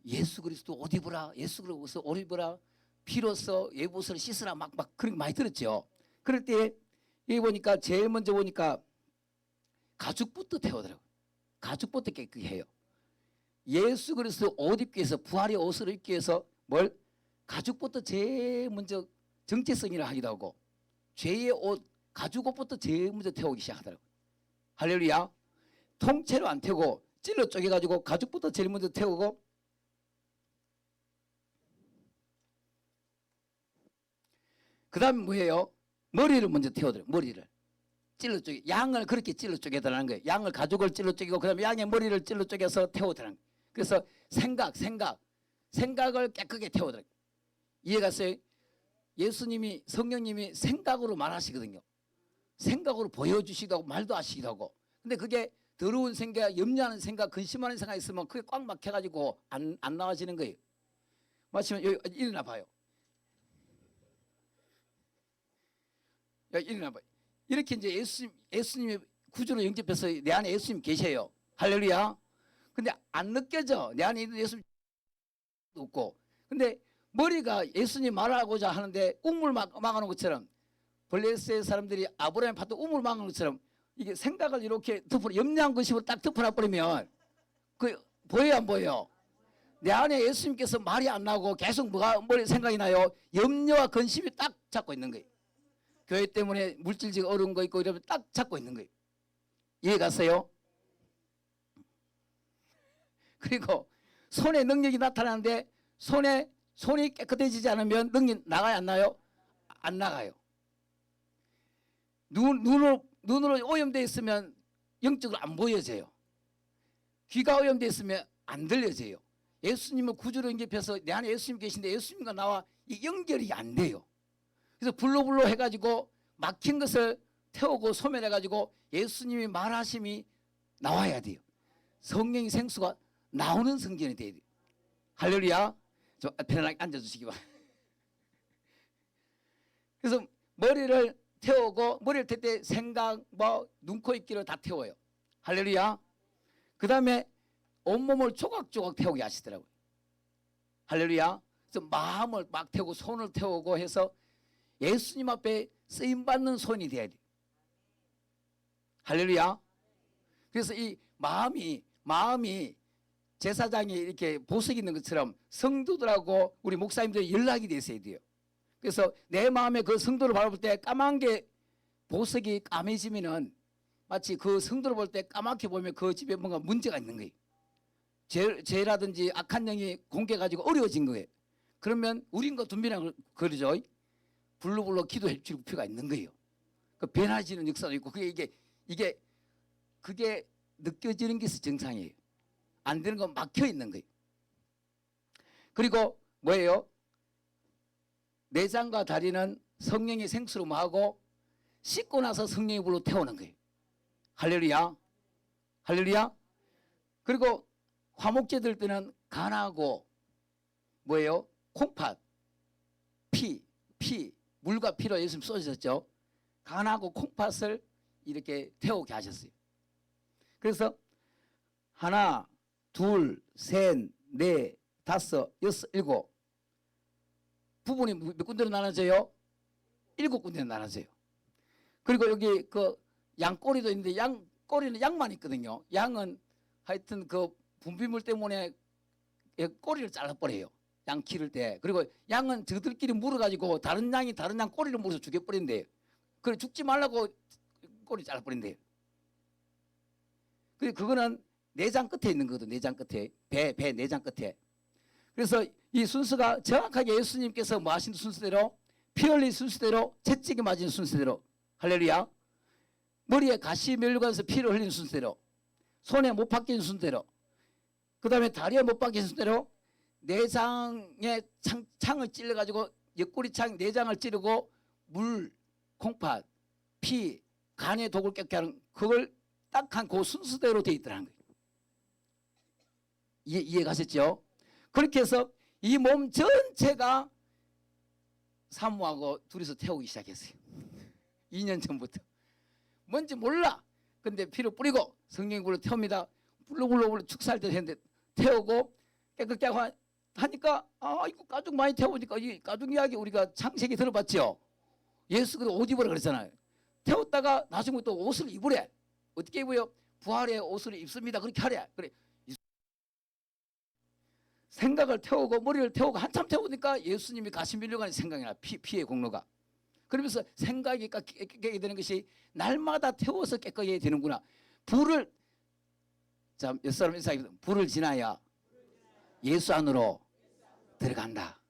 Speaker 1: 예수 그리스도 옷 입으라, 예수 그리스도 옷 입으라, 피로써 예봇을 씻으라, 막 그런 거 많이 들었죠. 그럴 때 여기 보니까 제일 먼저 보니까 가죽부터 태우더라고요. 가죽부터 깨끗게 해요. 예수 그리스도 옷 입기 위해서, 부활의 옷을 입기 위해서 뭘? 가죽부터 제일 먼저 정체성이라 하기도 하고, 죄의 옷, 가죽 옷부터 제일 먼저 태우기 시작하더라고요. 할렐루야. 통째로 안 태우고 찔러 쪼개가지고 가죽부터 제일 먼저 태우고, 그 다음에 뭐예요? 머리를 먼저 태우더라고요. 머리를 찔러 쪼개, 양을 그렇게 찔러 쪼개더라는 거예요. 양을, 가죽을 찔러 쪼개고 그 다음에 양의 머리를 찔러 쪼개서 태우더라는 거예요. 그래서 생각을 깨끗하게 태우더라고요. 이해갔어요? 예수님이, 성령님이 생각으로 말하시거든요. 생각으로 보여주시기도 하고 말도 하시기도 하고. 근데 그게 더러운 생각, 염려하는 생각, 근심하는 생각이 있으면 그게 꽉 막혀가지고 안 나와지는 거예요. 마치면 여기 일어나 봐요. 여기 일어나 봐요. 이렇게 이제 예수님의 구주로 영접해서 내 안에 예수님 계셔요. 할렐루야. 근데 안 느껴져. 내 안에 예수님 없고. 근데 머리가 예수님 말하고자 하는데 우물 막아놓은 것처럼, 블레스의 사람들이 아브라함 파도 우물 막아놓은 것처럼 이게 생각을 이렇게 염려한 것으로 딱 덮어놔버리면 그 보여요, 안 보여요? 내 안에 예수님께서 말이 안 나오고 계속 뭐가 머리 생각이 나요? 염려와 근심이 딱 잡고 있는 거예요. 교회 때문에 물질적 어려운 거 있고 이러면 딱 잡고 있는 거예요. 이해 갔어요? 그리고 손에 능력이 나타나는데 손이 깨끗해지지 않으면 능력이 나가요, 안 나요? 안 나가요. 눈으로 오염되어 있으면 영적으로 안 보여져요. 귀가 오염되어 있으면 안 들려져요. 예수님을 구주로 영접해서 내 안에 예수님 계신데 예수님과 나와 이 연결이 안 돼요. 그래서 불로불로 해가지고 막힌 것을 태우고 소멸해가지고 예수님이 말하심이 나와야 돼요. 성령의 생수가 나오는 성전이 돼야 돼요. 할렐루야. 좀 편안하게 앉아주시기 바랍니다. 그래서 머리를 태우고, 머리를 태울 때 생각, 눈, 코, 입, 귀를 다 태워요. 할렐루야. 그 다음에 온몸을 조각조각 태우게 하시더라고요. 할렐루야. 그래서 마음을 막 태우고 손을 태우고 해서 예수님 앞에 쓰임받는 손이 돼야 돼요. 할렐루야. 그래서 이 마음이 제사장이 이렇게 보석이 있는 것처럼 성도들하고 우리 목사님들이 연락이 돼 있어야 돼요. 그래서 내 마음에 그 성도를 바라볼 때 까만 게, 보석이 까매지면은 마치 그 성도를 볼 때 까맣게 보면 그 집에 뭔가 문제가 있는 거예요. 죄라든지 악한 영이 공개가지고 어려워진 거예요. 그러면 우린과 둔비랑 그러죠. 불로불로 기도해 줄 필요가 있는 거예요. 그 변화지는 역사도 있고, 그게 느껴지는 게 정상이에요. 안 되는 건 막혀 있는 거예요. 그리고 뭐예요? 내장과 다리는 성령의 생수로 뭐하고 씻고 나서 성령의 불로 태우는 거예요. 할렐루야. 할렐루야. 그리고 화목제 들 때는 간하고 뭐예요? 콩팥, 피, 물과 피로 예수님 쏘셨죠. 간하고 콩팥을 이렇게 태우게 하셨어요. 그래서 하나, 둘, 셋, 넷, 다섯, 여섯, 일곱 부분이 몇 군데로 나눠져요? 7군데로 나눠져요. 그리고 여기 그 양꼬리도 있는데 양꼬리는 양만 있거든요. 양은 하여튼 그 분비물 때문에 꼬리를 잘라버려요. 양 기를 때. 그리고 양은 저들끼리 물어가지고 다른 양이 다른 양 꼬리를 물어서 죽여버린대요. 그래 죽지 말라고 꼬리 잘라버린대요. 그리고 그거는 내장 끝에 있는 거거든. 내장 끝에. 배 내장 끝에. 그래서 이 순서가 정확하게 예수님께서 뭐 하신 순서대로, 피 흘린 순서대로, 채찍에 맞은 순서대로, 할렐루야. 머리에 가시 멸류관에서 피를 흘린 순서대로, 손에 못 박힌 순서대로, 그 다음에 다리에 못 박힌 순서대로, 내장에 창을 찔러가지고 옆구리창 내장을 찌르고 물, 콩팥, 피, 간의 독을 깼게 하는, 그걸 딱 한 그 순서대로 돼 있더라는 거예요. 이해 가셨죠? 그렇게 해서 이 몸 전체가 사모하고 둘이서 태우기 시작했어요. 2년 전부터. 뭔지 몰라. 근데 피를 뿌리고 성령불로 태웁니다. 불러불러 축사할 때 했는데 태우고 깨끗게 하니까 이거 가죽 많이 태우니까 이 가죽 이야기 우리가 창세기 들어봤죠. 예수 그리스도 옷 입으라 그랬잖아요. 태웠다가 나중에 또 옷을 입으래. 어떻게 입어요? 부활의 옷을 입습니다. 그렇게 하래. 그래. 생각을 태우고 머리를 태우고 한참 태우니까 예수님이 가시 밀려가는 생각이 나. 피의 공로가. 그러면서 생각이 깨끗하게 되는 것이 날마다 태워서 깨끗하게 되는구나. 불을 자, 몇 사람 인사해. 불을 지나야 예수 안으로 들어간다.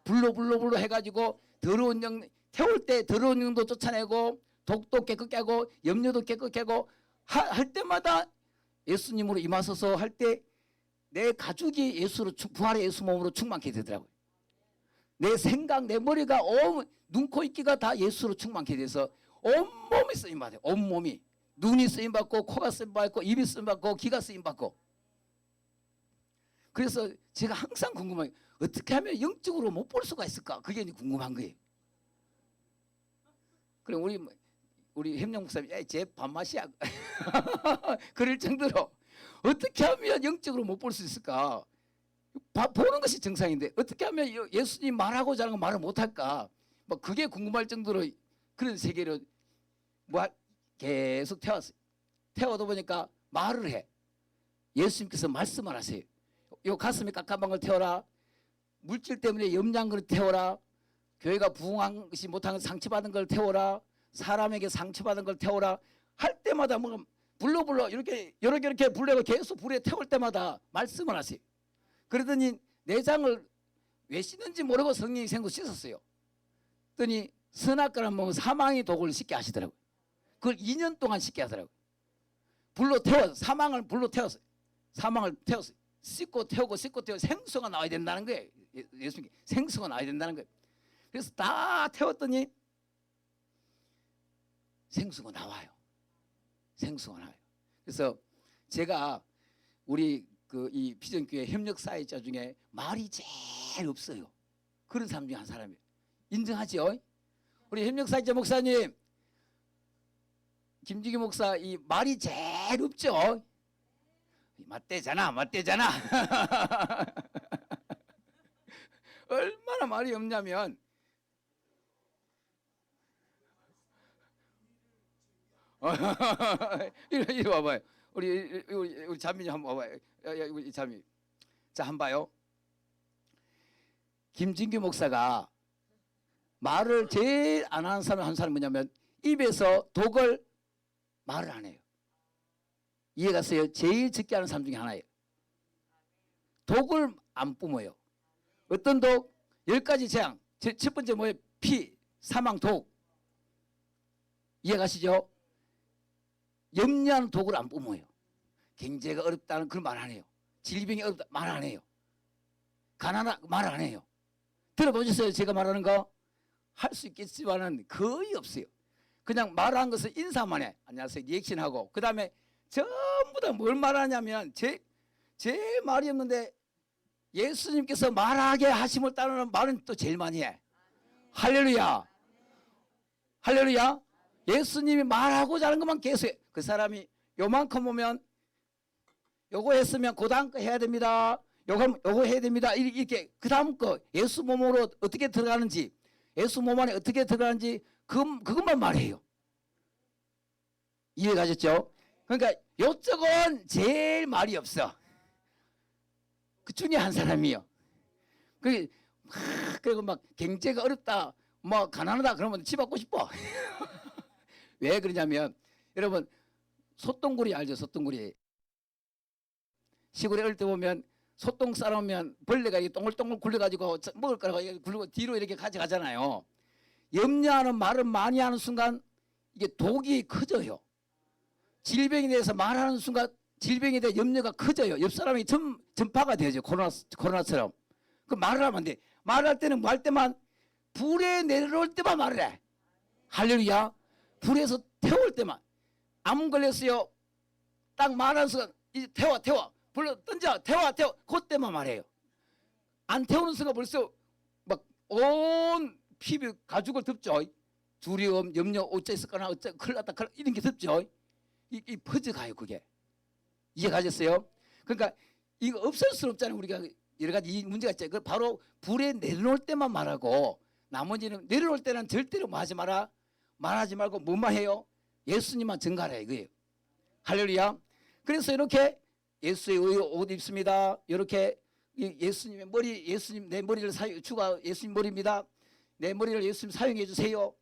Speaker 1: 불로 해가지고 더러운 영 태울 때 더러운 영도 쫓아내고 독도 깨끗게 하고 염려도 깨끗게 하고 할 때마다 예수님으로 임하소서 할 때 내 가죽이 예수로 부활의 예수 몸으로 충만케 되더라고요. 내 생각 내 머리가 눈, 코, 입기가 다 예수로 충만케 돼서 온몸이 쓰임받아요. 온몸이. 눈이 쓰임받고 코가 쓰임받고 입이 쓰임받고 귀가 쓰임받고. 그래서 제가 항상 궁금해요. 어떻게 하면 영적으로 못 볼 수가 있을까? 그게 궁금한 거예요. 그럼 우리 햄령 목사님 제 밥맛이야. 그럴 정도로 어떻게 하면 영적으로 못 볼 수 있을까? 보는 것이 정상인데 어떻게 하면 예수님 말하고자 하는 거 말을 못할까? 뭐 그게 궁금할 정도로 그런 세계로 뭐 계속 태웠어요. 태워다 보니까 말을 해. 예수님께서 말씀을 하세요. 요 가슴에 깎아만 걸 태워라. 물질 때문에 염려한 걸 태워라. 교회가 부흥한 것이 못한 상처받은 걸 태워라. 사람에게 상처받은 걸 태워라. 할 때마다 뭐 불러 이렇게 불러고 계속 불에 태울 때마다 말씀을 하세요. 그러더니 내장을 왜 씻는지 모르고 성령이 생고 씻었어요. 그랬더니 선악과를 먹으면 사망의 독을 씻게 하시더라고요. 그걸 2년 동안 씻게 하더라고요. 불로 태워서 사망을 불로 태웠어요. 사망을 태웠어요. 씻고 태우고 생수가 나와야 된다는 거예요. 예수님께 생수가 나와야 된다는 거예요. 그래서 다 태웠더니 생수가 나와요. 생수가 나와요. 그래서 제가 우리 이 비전교회 협력사회자 중에 말이 제일 없어요. 그런 사람 중에 한 사람이에요. 인정하죠? 우리 협력사회자 목사님 김지기 목사 이 말이 제일 없죠? 맞대잖아. 얼마나 말이 없냐면 이리 와봐요. 우리 자민이 한번 와봐요. 우리 자민. 자, 한번 봐요. 김진규 목사가 말을 제일 안 하는 사람 한 사람이 뭐냐면 입에서 독을 말을 안 해요. 이해갔어요? 제일 적게 하는 사람 중에 하나예요. 독을 안 뿜어요. 어떤 독? 10가지 재앙. 첫 번째 뭐예요? 피, 사망, 독. 이해가시죠? 염려하는 독을 안 뿜어요. 경제가 어렵다는 그런 말 안 해요. 질병이 어렵다 말 안 해요. 가난하다 말 안 해요. 들어보셨어요? 제가 말하는 거? 할 수 있겠지만은 거의 없어요. 그냥 말한 것을 인사만 해. 안녕하세요. 리액션하고. 그 다음에 전부 다 뭘 말하냐면 제 말이 없는데 예수님께서 말하게 하심을 따르는 말은 또 제일 많이 해. 할렐루야. 할렐루야. 예수님이 말하고자 하는 것만 계속 해. 그 사람이 요만큼 오면 요거 했으면 그 다음 거 해야 됩니다. 요거 해야 됩니다. 이렇게 그 다음 거 예수 몸으로 어떻게 들어가는지 예수 몸 안에 어떻게 들어가는지 그것만 말해요. 이해가셨죠? 그러니까 요쪽은 제일 말이 없어. 그 중에 한 사람이요. 그리고 막 경제가 어렵다, 뭐 가난하다 그러면 집 받고 싶어. 왜 그러냐면 여러분 소똥구리 알죠? 소똥구리. 시골에 어릴 때 보면 소똥 싸놓으면 벌레가 이렇게 동글동글 굴려가지고 먹을 거라고 굴리고 뒤로 이렇게 가져가잖아요. 염려하는 말을 많이 하는 순간 이게 독이 커져요. 질병에 대해서 말하는 순간 질병에 대해 염려가 커져요. 옆 사람이 전파가 되죠. 코로나처럼. 그 말을 하면 안 돼. 말할 때는 뭐 할 때만 불에 내려올 때만 말을 해. 할렐루야. 불에서 태울 때만. 암 걸렸어요. 딱 말하는 순간 이제 태워. 불로 던져. 태워. 그때만 말해요. 안 태우는 순간 벌써 막 온 피부 가죽을 덮죠. 두려움, 염려, 어째 있을까나, 어째 큰일 났다, 이런 게 덮죠. 이 퍼져가요, 그게. 이해가셨어요? 그러니까 이거 없을 수 없잖아요. 우리가 여러 가지 이 문제가 있죠. 그 바로 불에 내려놓을 때만 말하고 나머지는 내려놓을 때는 절대로 뭐 하지 마라. 말하지 말고 뭐만 해요? 예수님만 증가하라 이거예요. 할렐루야. 그래서 이렇게 예수의 옷 입습니다. 이렇게 예수님의 머리, 예수님 내 머리를 주가 예수님 머리입니다. 내 머리를 예수님 사용해 주세요.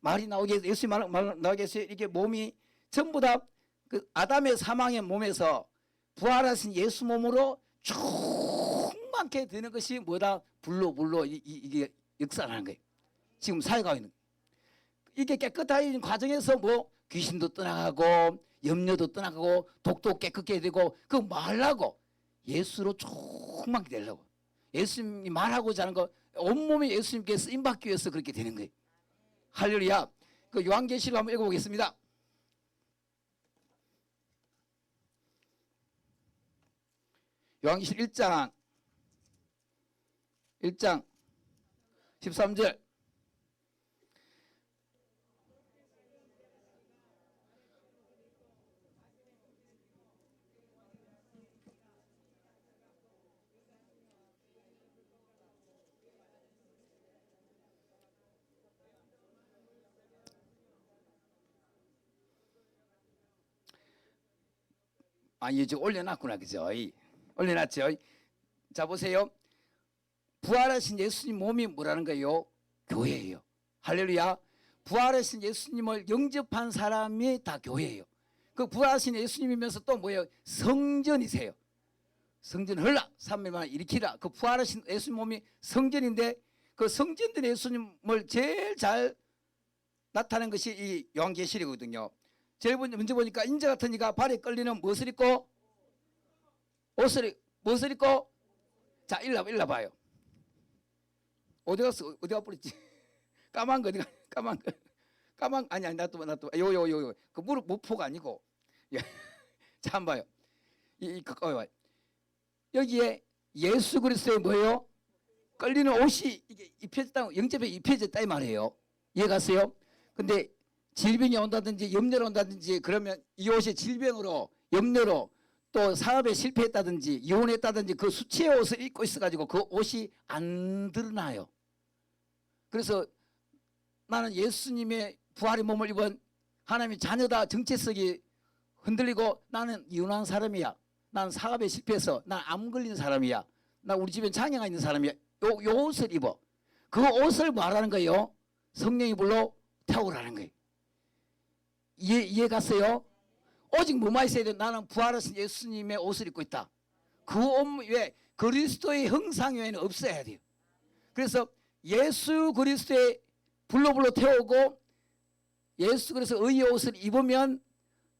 Speaker 1: 말이 나오게 예수님 말 나오게 해주세요. 이렇게 몸이 전부 다 그 아담의 사망의 몸에서 부활하신 예수 몸으로 충만케 되는 것이 뭐다? 불로 이게 역사라는 거예요. 지금 사회가 있는 이게 깨끗하게 과정에서 뭐 귀신도 떠나가고 염려도 떠나가고 독도 깨끗게 되고 그 말라고 예수로 충만케 되려고 예수님이 말하고자 하는 거 온몸이 예수님께 쓰임받기 위해서 그렇게 되는 거예요. 할렐루야. 그 요한계시록 한번 읽어보겠습니다. 요한계시록 1장 13절. 이제 올려놨구나, 그죠? 올려놨죠. 자, 보세요. 부활하신 예수님 몸이 뭐라는 거예요? 교회예요. 할렐루야. 부활하신 예수님을 영접한 사람이 다 교회예요. 그 부활하신 예수님이면서 또 뭐예요? 성전이세요. 성전 헐라 삼위만 일으키라. 그 부활하신 예수님 몸이 성전인데 그 성전된 예수님을 제일 잘 나타낸 것이 이 요한계시록이거든요. 제일 먼저 보니까 인자 같은 이가 발에 끌리는 무엇을 입고 무엇을 입고 자 일러 봐요. 어디 갔어? 어디가 버렸지? 까만 거 어디가? 까만 아니 나또 요 그 무릎 모포가 아니고 자 한번 봐요. 이 가까워요. 여기에 예수 그리스도의 뭐예요? 끌리는 옷이 이게 입혀졌다, 영접에 입혀졌다 이 말이에요. 이해갔어요? 근데 질병이 온다든지 염려로 온다든지 그러면 이 옷이 질병으로 염려로 또 사업에 실패했다든지 이혼했다든지 그 수치의 옷을 입고 있어가지고 그 옷이 안 드러나요. 그래서 나는 예수님의 부활의 몸을 입은 하나님의 자녀다 정체성이 흔들리고 나는 이혼한 사람이야. 난 사업에 실패해서 난 암 걸린 사람이야. 나 우리 집에 장애가 있는 사람이야. 요 옷을 입어. 그 옷을 말하는 거예요. 성령이 불러 태우라는 거예요. 이해 갔어요? 오직 뭐만 있어야 돼? 나는 부활하신 예수님의 옷을 입고 있다. 그 옷 외에 그리스도의 형상 외에는 없어야 돼요. 그래서 예수 그리스도의 불로 태우고 예수 그리스도 의의 옷을 입으면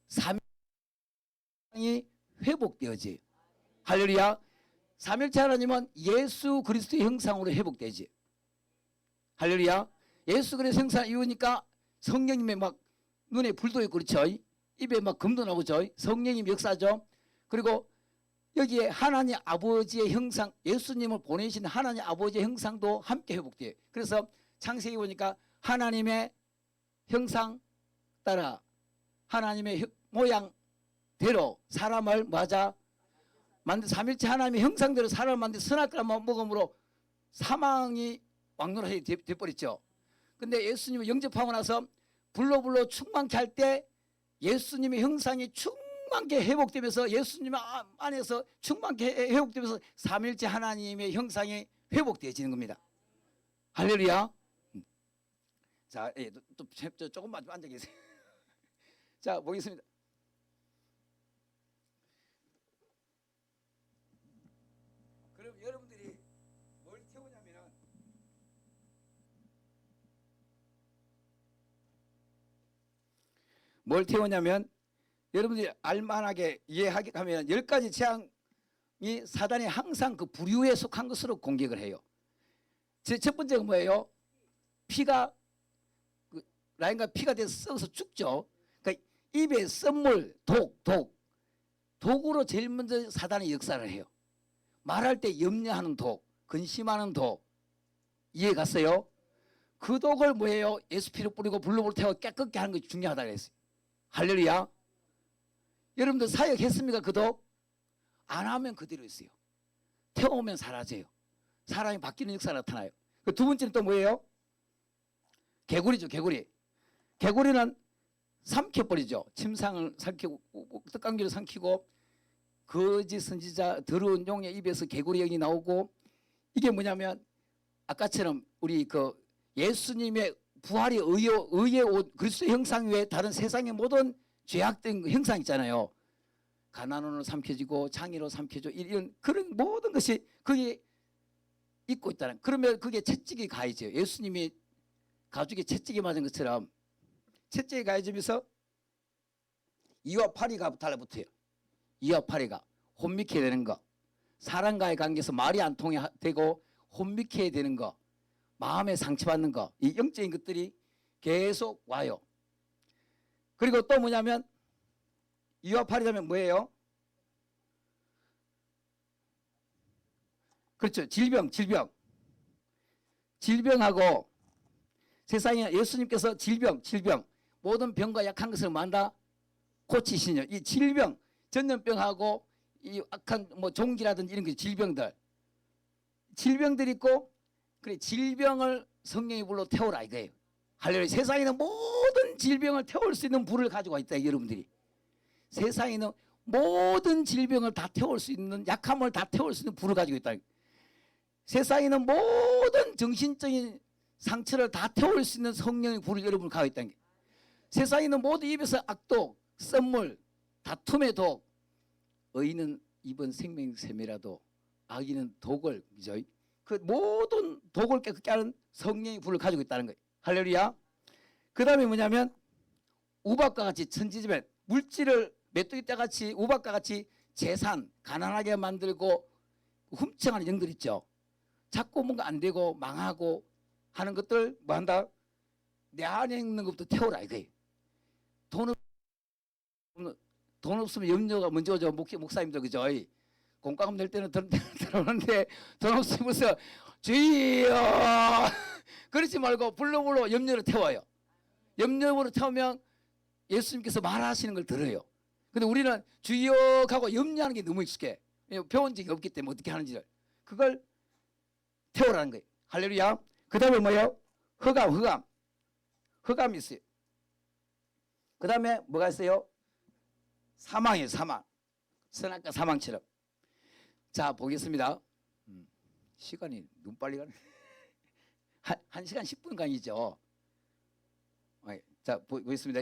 Speaker 1: 삼위이 회복되어져요. 할렐루야. 삼일체 하나님은 예수 그리스도의 형상으로 회복되지. 할렐루야. 예수 그리스도 형상 이루니까 성령님의 막 눈에 불도 있고 그렇죠. 입에 막 금도 나오죠. 성령님 역사죠. 그리고 여기에 하나님 아버지의 형상, 예수님을 보내신 하나님 아버지의 형상도 함께 회복돼요. 그래서 창세기 보니까 하나님의 형상 따라 하나님의 모양대로 사람을 맞아 만든 삼일체 하나님의 형상대로 사람을 만든 선악과를 먹음으로 사망이 왕노릇이 돼버렸죠. 근데 예수님을 영접하고 나서 불로 충만케 할 때 예수님의 형상이 충만케 회복되면서 예수님 안에서 충만케 회복되면서 삼일체 하나님의 형상이 회복되어지는 겁니다. 할렐루야. 자, 또 조금만 좀 앉아 계세요. 자, 보겠습니다. 그럼 여러분들이 뭘 태우냐면은 여러분들이 알만하게 이해하게 하면 10가지 재앙이 사단이 항상 그 부류에 속한 것으로 공격을 해요. 첫 번째가 뭐예요? 피가 라인과 피가 돼서 썩어서 죽죠. 그러니까 입에 썸물, 독으로 제일 먼저 사단이 역사를 해요. 말할 때 염려하는 독, 근심하는 독. 이해 갔어요? 그 독을 뭐예요? 예수 피를 뿌리고 불로 태워 깨끗게 하는 것이 중요하다고 했어요. 할렐루야. 여러분들 사역했습니까? 그 독? 안 하면 그대로 있어요. 태우면 사라져요. 사람이 바뀌는 역사가 나타나요. 그 두 번째는 또 뭐예요? 개구리죠. 개구리. 개구리는 삼켜버리죠. 침상을 삼키고 떡강기를 삼키고 거짓 선지자 더러운 용의 입에서 개구리 영이 나오고, 이게 뭐냐면 아까처럼 우리 그 예수님의 부활이 의의 옷, 그리스도의 형상 외에 다른 세상의 모든 죄악된 형상 있잖아요. 가난으로 삼켜지고 장애로 삼켜지고 이런 그런 모든 것이 거기에 있고 있다는. 그러면 그게 채찍이 가해져요. 예수님이 가죽에 채찍이 맞은 것처럼 채찍이 가해지면서 2와 8이가 달라붙어요. 2와 8이가 혼미케 되는 거, 사람과의 관계에서 말이 안 통하고 혼미케 되는 거, 마음에 상처받는 거, 이 영적인 것들이 계속 와요. 그리고 또 뭐냐면 2와 8이라면 뭐예요? 그렇죠. 질병하고 세상에 예수님께서 질병 모든 병과 약한 것을 만다 고치시냐. 이 질병, 전염병하고 이 악한 뭐 종기라든지 이런 게 질병들이 있고, 그래 질병을 성령의 불로 태우라 이거예요. 할렐루야. 세상에 있는 모든 질병을 태울 수 있는 불을 가지고 있다 여러분들이. 세상에 있는 모든 질병을 다 태울 수 있는, 약함을 다 태울 수 있는 불을 가지고 있다. 세상에 있는 모든 정신적인 상처를 다 태울 수 있는 성령의 불을 여러분 가지고 있다는 게. 세상에 있는 모든 입에서 악독, 썸물, 다툼의 독, 의인은 입은 생명샘이라도 악인은 독을, 그죠? 그 모든 독을 깨끗게 하는 성령의 불을 가지고 있다는 거예요. 할렐루야. 그 다음에 뭐냐면 우박과 같이 천지지변, 물질을 메뚜기 떼같이 우박과 같이 재산 가난하게 만들고 훔쳐가는 영들 있죠. 자꾸 뭔가 안 되고 망하고 하는 것들 뭐 한다? 내 안에 있는 것부터 태우라 이거예요. 돈 없으면 염려가 먼저 오죠. 목사님도 그죠? 공과금 낼 때는 들어오는데 돈 없으면서 주여 그러지 말고 불로 염려를 태워요. 염려로 태우면 예수님께서 말하시는 걸 들어요. 근데 우리는 주여 하고 염려하는 게 너무 익숙해. 배운 적이 없기 때문에 어떻게 하는지를. 그걸 태우라는 거예요. 할렐루야. 그 다음에 뭐예요? 흑암이 있어요. 그 다음에 뭐가 있어요? 사망이에요. 사망. 선악과 사망처럼. 자 보겠습니다. 시간이 너무 빨리 가네. 1시간 10분 강의죠. 자 보겠습니다.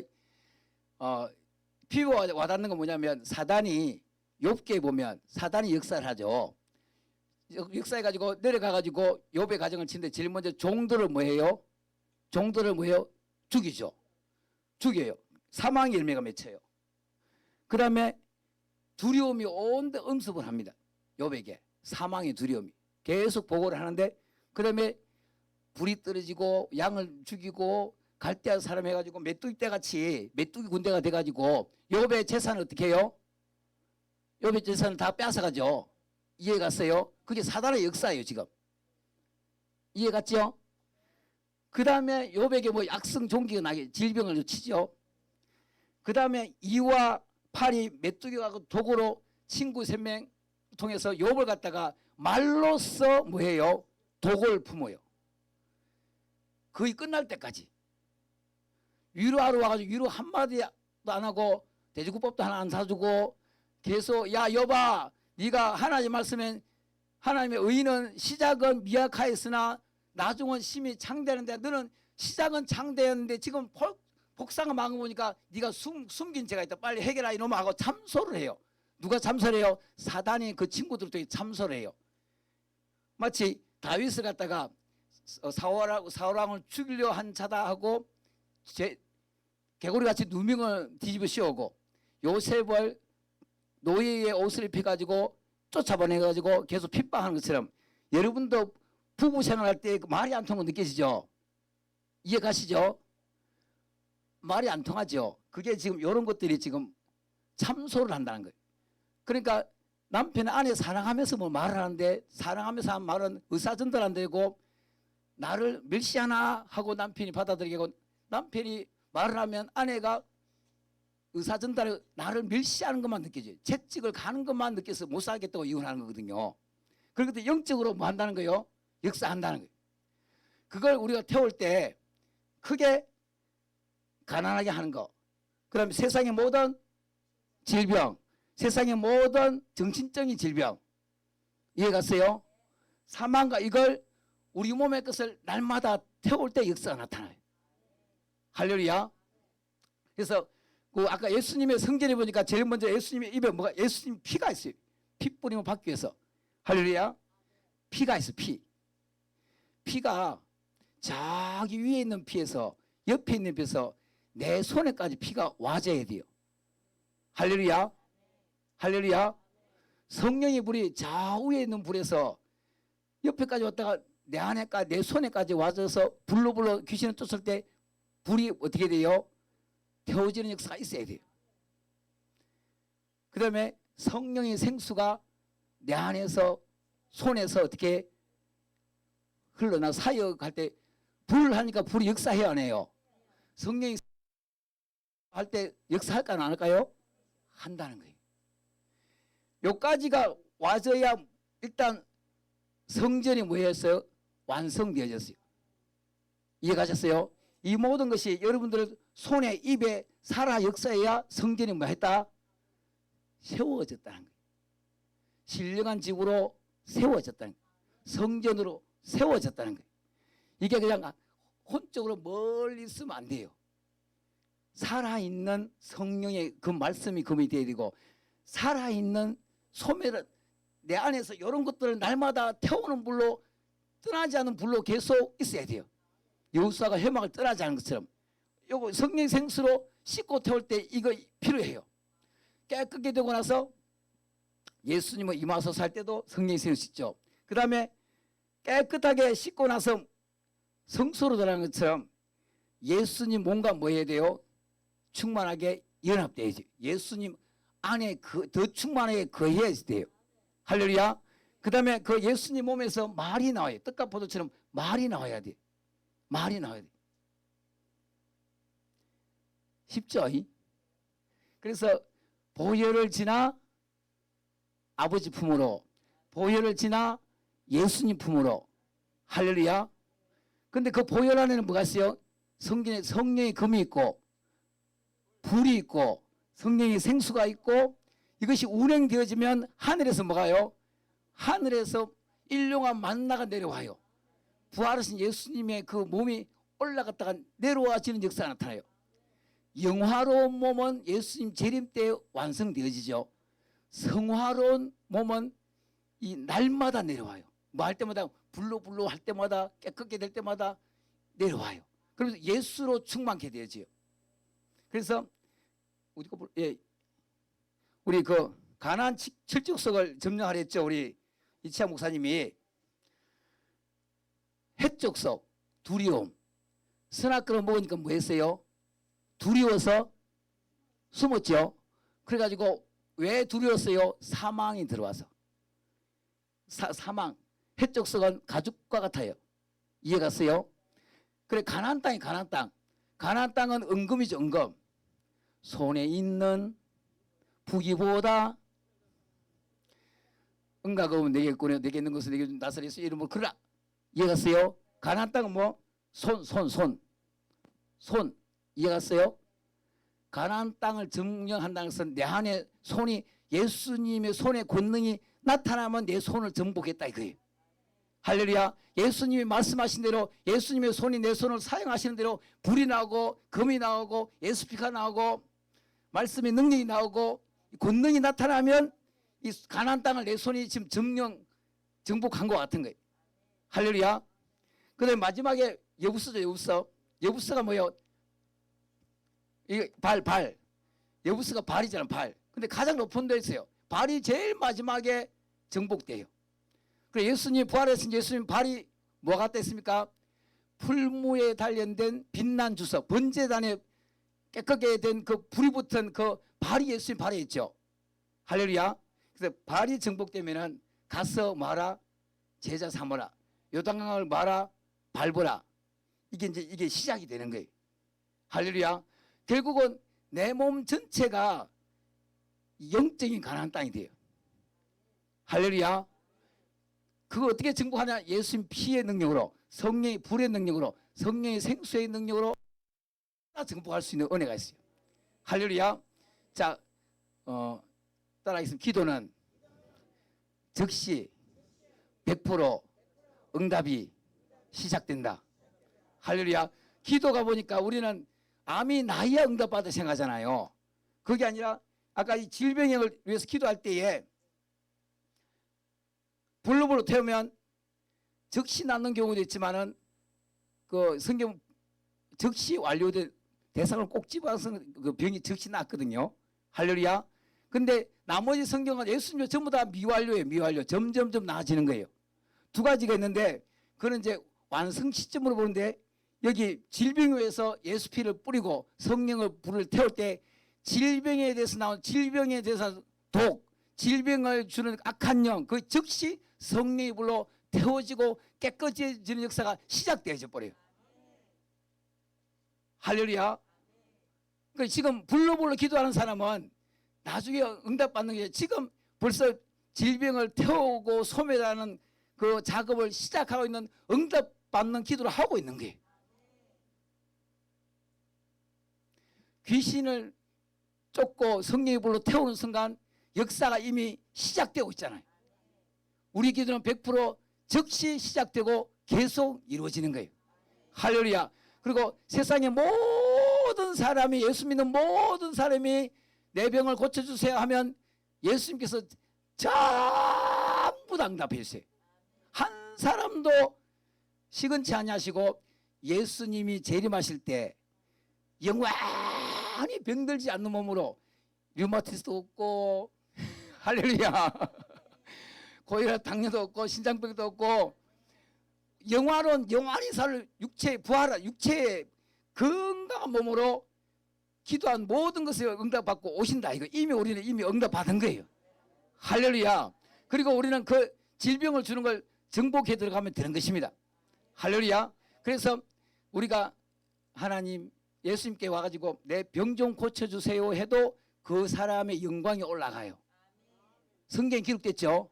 Speaker 1: 피부와 와닿는 건 뭐냐면 사단이 욥기에 보면 사단이 역사를 하죠. 역사해가지고 내려가가지고 욥의 가정을 치는데 제일 먼저 종들을 뭐해요? 죽이죠. 죽여요. 사망의 열매가 맺혀요. 그 다음에 두려움이 온데 음습을 합니다. 욥에게 사망의 두려움이 계속 보고를 하는데, 그 다음에 불이 떨어지고 양을 죽이고 갈대아 사람 해가지고 메뚜기 떼같이 메뚜기 군대가 돼가지고 욥의 재산을 어떻게 해요? 욥의 재산을 다 뺏어가죠. 이해 갔어요? 그게 사단의 역사예요 지금. 이해 갔죠? 그 다음에 욥에게 뭐 악성 종기가 나게 질병을 치죠. 그 다음에 2와 8이 메뚜기하고 독으로 친구 3명 통해서 욥을 갖다가 말로써 뭐해요? 독을 품어요. 거의 끝날 때까지. 위로하러 와가지고 위로 한마디도 안 하고 돼지국밥도 하나 안 사주고 계속 야 욥아 네가 하나님 말씀엔 하나님의 의인은 시작은 미약하였으나 나중은 심히 창대하는데 너는 시작은 창대했는데 지금 복상을 막은 보니까 네가 숨긴 죄가 있다. 빨리 해결하 이놈아 하고 참소를 해요. 누가 참소를 해요? 사단이 그 친구들도 참소를 해요. 마치 다윗을 갖다가 사울왕을 죽이려 한 자다 하고 개구리같이 누명을 뒤집어 씌우고 요셉을 노예의 옷을 입혀가지고 쫓아보내가지고 계속 핍박하는 것처럼 여러분도 부부 생활할 때 말이 안 통하는 거 느껴지죠? 이해 가시죠? 말이 안 통하죠? 그게 지금 이런 것들이 지금 참소를 한다는 거예요. 그러니까 남편은 아내 사랑하면서 뭐 말을 하는데 사랑하면서 한 말은 의사전달 안 되고 나를 멸시하나 하고 남편이 받아들이고 남편이 말을 하면 아내가 의사전달에 나를 멸시하는 것만 느껴져요. 채찍을 가는 것만 느껴서 못 살겠다고 이혼하는 거거든요. 그렇기 때문에 영적으로 뭐 한다는 거예요? 역사한다는 거예요. 그걸 우리가 태울 때 크게 가난하게 하는 거. 그 다음에 세상의 모든 질병, 세상의 모든 정신적인 질병, 이해갔어요? 사망과 이걸 우리 몸의 것을 날마다 태울 때 역사가 나타나요. 할렐루야. 그래서 그 아까 예수님의 성전에 보니까 제일 먼저 예수님의 입에 뭐가 예수님 피가 있어요. 피 뿌리면 받기 위해서. 할렐루야. 피가 있어. 피가 저기 위에 있는 피에서 옆에 있는 피에서 내 손에까지 피가 와줘야 돼요. 할렐루야. 할렐루야. 성령의 불이 좌우에 있는 불에서 옆에까지 왔다가 내 안에까지 내 손에까지 와줘서 불로 귀신을 쫓을 때 불이 어떻게 돼요? 태워지는 역사가 있어야 돼요. 그 다음에 성령의 생수가 내 안에서 손에서 어떻게 흘러나 사역할 때 불 하니까 불이 역사해야 안 해요? 성령이 할 때 역사할까 안 할까요? 한다는 거예요. 요까지가 와줘야 일단 성전이 뭐였어요? 완성되어졌어요. 이해가셨어요? 이 모든 것이 여러분들 손에 입에 살아 역사해야 성전이 뭐 했다? 세워졌다는 거예요. 신령한 집으로 세워졌다는 거예요. 성전으로 세워졌다는 거예요. 이게 그냥 혼적으로 멀리 있으면 안 돼요. 살아있는 성령의 그 말씀이 금이 되어야 되고 살아있는 소멸은 내 안에서 이런 것들을 날마다 태우는 불로 떠나지 않는 불로 계속 있어야 돼요. 여호수아가 회막을 떠나지 않은 것처럼 요거 성령 생수로 씻고 태울 때 이거 필요해요. 깨끗게 되고 나서 예수님은 이마소 살 때도 성령 생수 씻죠. 그 다음에 깨끗하게 씻고 나서 성소로 들어가는 것처럼 예수님 몸과 뭐 해야 돼요? 충만하게 연합돼야지. 예수님 안에 더 충만하게 거해야 돼요. 할렐루야. 그 다음에 그 예수님 몸에서 말이 나와요. 떡과 포도처럼 말이 나와야 돼. 말이 나와야 돼. 쉽죠? 그래서 보혈을 지나 아버지 품으로, 보혈을 지나 예수님 품으로. 할렐루야. 근데 그 보혈 안에는 뭐가 있어요? 성령의 금이 있고 불이 있고 성령의 생수가 있고 이것이 운행되어지면 하늘에서 뭐가요? 하늘에서 일용한 만나가 내려와요. 부활하신 예수님의 그 몸이 올라갔다가 내려와지는 역사가 나타나요. 영화로운 몸은 예수님 재림 때 완성되어지죠. 성화로운 몸은 이 날마다 내려와요. 뭐 할 때마다 불로 할 때마다 깨끗게 될 때마다 내려와요. 그래서 예수로 충만케 되어져요. 그래서 우리 그 가나안 7족속을 점령하려 했죠. 우리 이치하 목사님이 해족속 두려움 선악과를 먹으니까 뭐 했어요? 두려워서 숨었죠. 그래가지고 왜 두려웠어요? 사망이 들어와서. 사망. 해족속은 가죽과 같아요. 이해갔어요? 그래 가나안 땅이 가나안 땅. 가나안 땅은 은금이죠. 은금. 손에 있는 부귀보다 은가가 오면 내게 있고 내게 있는 것을 내게 준 나사렛 예수 이름으로 그러라. 이해갔어요? 가나안 땅은 뭐? 손. 이해갔어요? 가나안 땅을 점령한다는 것은 내 안에 손이 예수님의 손의 권능이 나타나면 내 손을 정복했다 이거예요. 할렐루야. 예수님이 말씀하신 대로 예수님의 손이 내 손을 사용하시는 대로 불이 나오고 금이 나오고 예수피가 나오고 말씀의 능력이 나오고 권능이 나타나면 이 가나안 땅을 내 손이 지금 정복한 것 같은 거예요. 할렐루야. 그 다음에 마지막에 여부서죠. 여부서가 뭐예요? 이게 발. 여부서가 발이잖아. 발. 근데 가장 높은 데 있어요. 발이 제일 마지막에 정복돼요. 그래 예수님 부활하신 예수님 발이 뭐가 됐습니까? 풀무에 단련된 빛난 주석 번제단에 깨끗게 된 그 불이 붙은 그 발이 예수님 발에 있죠. 할렐루야. 그래서 발이 정복되면은 가서 뭐하라? 제자 삼으라. 요단강을 뭐하라? 밟으라. 이게 시작이 되는 거예요. 할렐루야. 결국은 내 몸 전체가 영적인 가나안 땅이 돼요. 할렐루야. 그거 어떻게 정복하냐? 예수님 피의 능력으로, 성령의 불의 능력으로, 성령의 생수의 능력으로 다 정복할 수 있는 은혜가 있어요. 할렐루야. 자, 따라하겠습니다. 기도는 즉시 100% 응답이 시작된다. 할렐루야. 기도가 보니까 우리는 암이 나야 응답받아 생각하잖아요. 그게 아니라 아까 이 질병을 위해서 기도할 때에 불로불로 태우면 즉시 낫는 경우도 있지만은 그 성경 즉시 완료된 대상을 꼭 집어서 그 병이 즉시 낫거든요. 할렐루야. 근데 나머지 성경은 예수님 전부 다 미완료예요. 미완료. 점점점 나아지는 거예요. 두 가지가 있는데 그는 이제 완성 시점으로 보는데 여기 질병에 의해서 예수 피를 뿌리고 성령의 불을 태울 때 질병에 대해서 나온 질병에 대해서 독, 질병을 주는 악한 영, 그 즉시 성령의 불로 태워지고 깨끗해지는 역사가 시작되어져 버려요. 할렐루야. 그 지금 불로 기도하는 사람은 나중에 응답받는 게 지금 벌써 질병을 태우고 소멸하는 그 작업을 시작하고 있는 응답받는 기도를 하고 있는 거예요. 귀신을 쫓고 성령의 불로 태우는 순간 역사가 이미 시작되고 있잖아요. 우리 기도는 100% 즉시 시작되고 계속 이루어지는 거예요. 할렐루야. 그리고 세상의 모든 사람이, 예수 믿는 모든 사람이 내 병을 고쳐주세요 하면 예수님께서 전부 다 응답해 주세요. 한 사람도 시건치 아니하시고 예수님이 재림하실 때 영원히 병들지 않는 몸으로 류마티스도 없고 할렐루야 고혈압 당뇨도 없고 신장병도 없고 영원히 살 육체 부활한 육체의 건강한 몸으로 기도한 모든 것을 응답받고 오신다. 이거 우리는 이미 응답받은 거예요. 할렐루야. 그리고 우리는 그 질병을 주는 걸 정복해 들어가면 되는 것입니다. 할렐루야. 그래서 우리가 하나님 예수님께 와가지고 내 병 좀 고쳐주세요 해도 그 사람의 영광이 올라가요. 성경에 기록됐죠.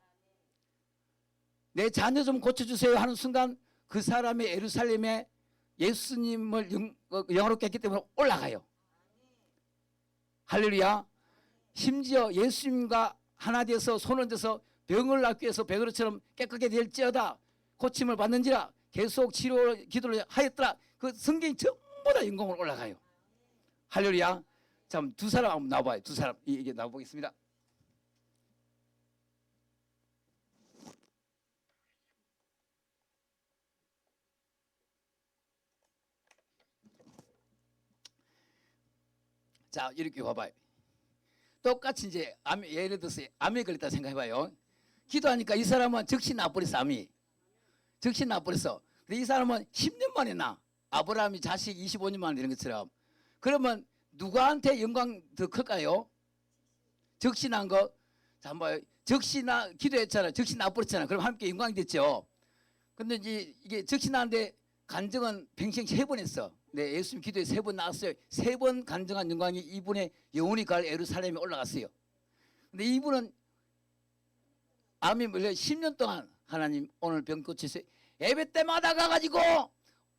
Speaker 1: 내 자녀 좀 고쳐주세요 하는 순간 그 사람의 예루살렘에 예수님을 영화롭게 했기 때문에 올라가요. 할렐루야. 심지어 예수님과 하나 되어서 손을 대서 병을 낫기 위해서 베드로처럼 깨끗하게 될지어다 고침을 받는지라 계속 치료 기도를 하였더라. 그 성경이 전부 다 영광으로 올라가요. 할렐루야. 자, 두 사람 한번 나와봐요. 두 사람 이게 나와보겠습니다. 자, 이렇게 봐봐요. 똑같이 이제 예를 들어서 암에 걸렸다 생각해봐요. 기도하니까 이 사람은 즉시 나버렸어. 암이 즉시 나버렸어. 근데 이 사람은 10년 만에 나. 아브라함이 자식 25년 만에 되는 것처럼. 그러면 누구한테 영광 더 클까요? 즉시 난 거. 자, 한번 즉시 기도했잖아. 즉시 나버렸잖아. 그럼 함께 영광이 됐죠. 근데 이게 즉시 나는데 간증은 평생 3번 했어. 네, 예수님 기도에 3번 나왔어요. 3번 간증한 영광이 이분의 영혼이 갈 예루살렘에 올라갔어요. 근데 이분은 암이 물려 10년 동안 하나님 오늘 병 고치세요. 예배 때마다 가가지고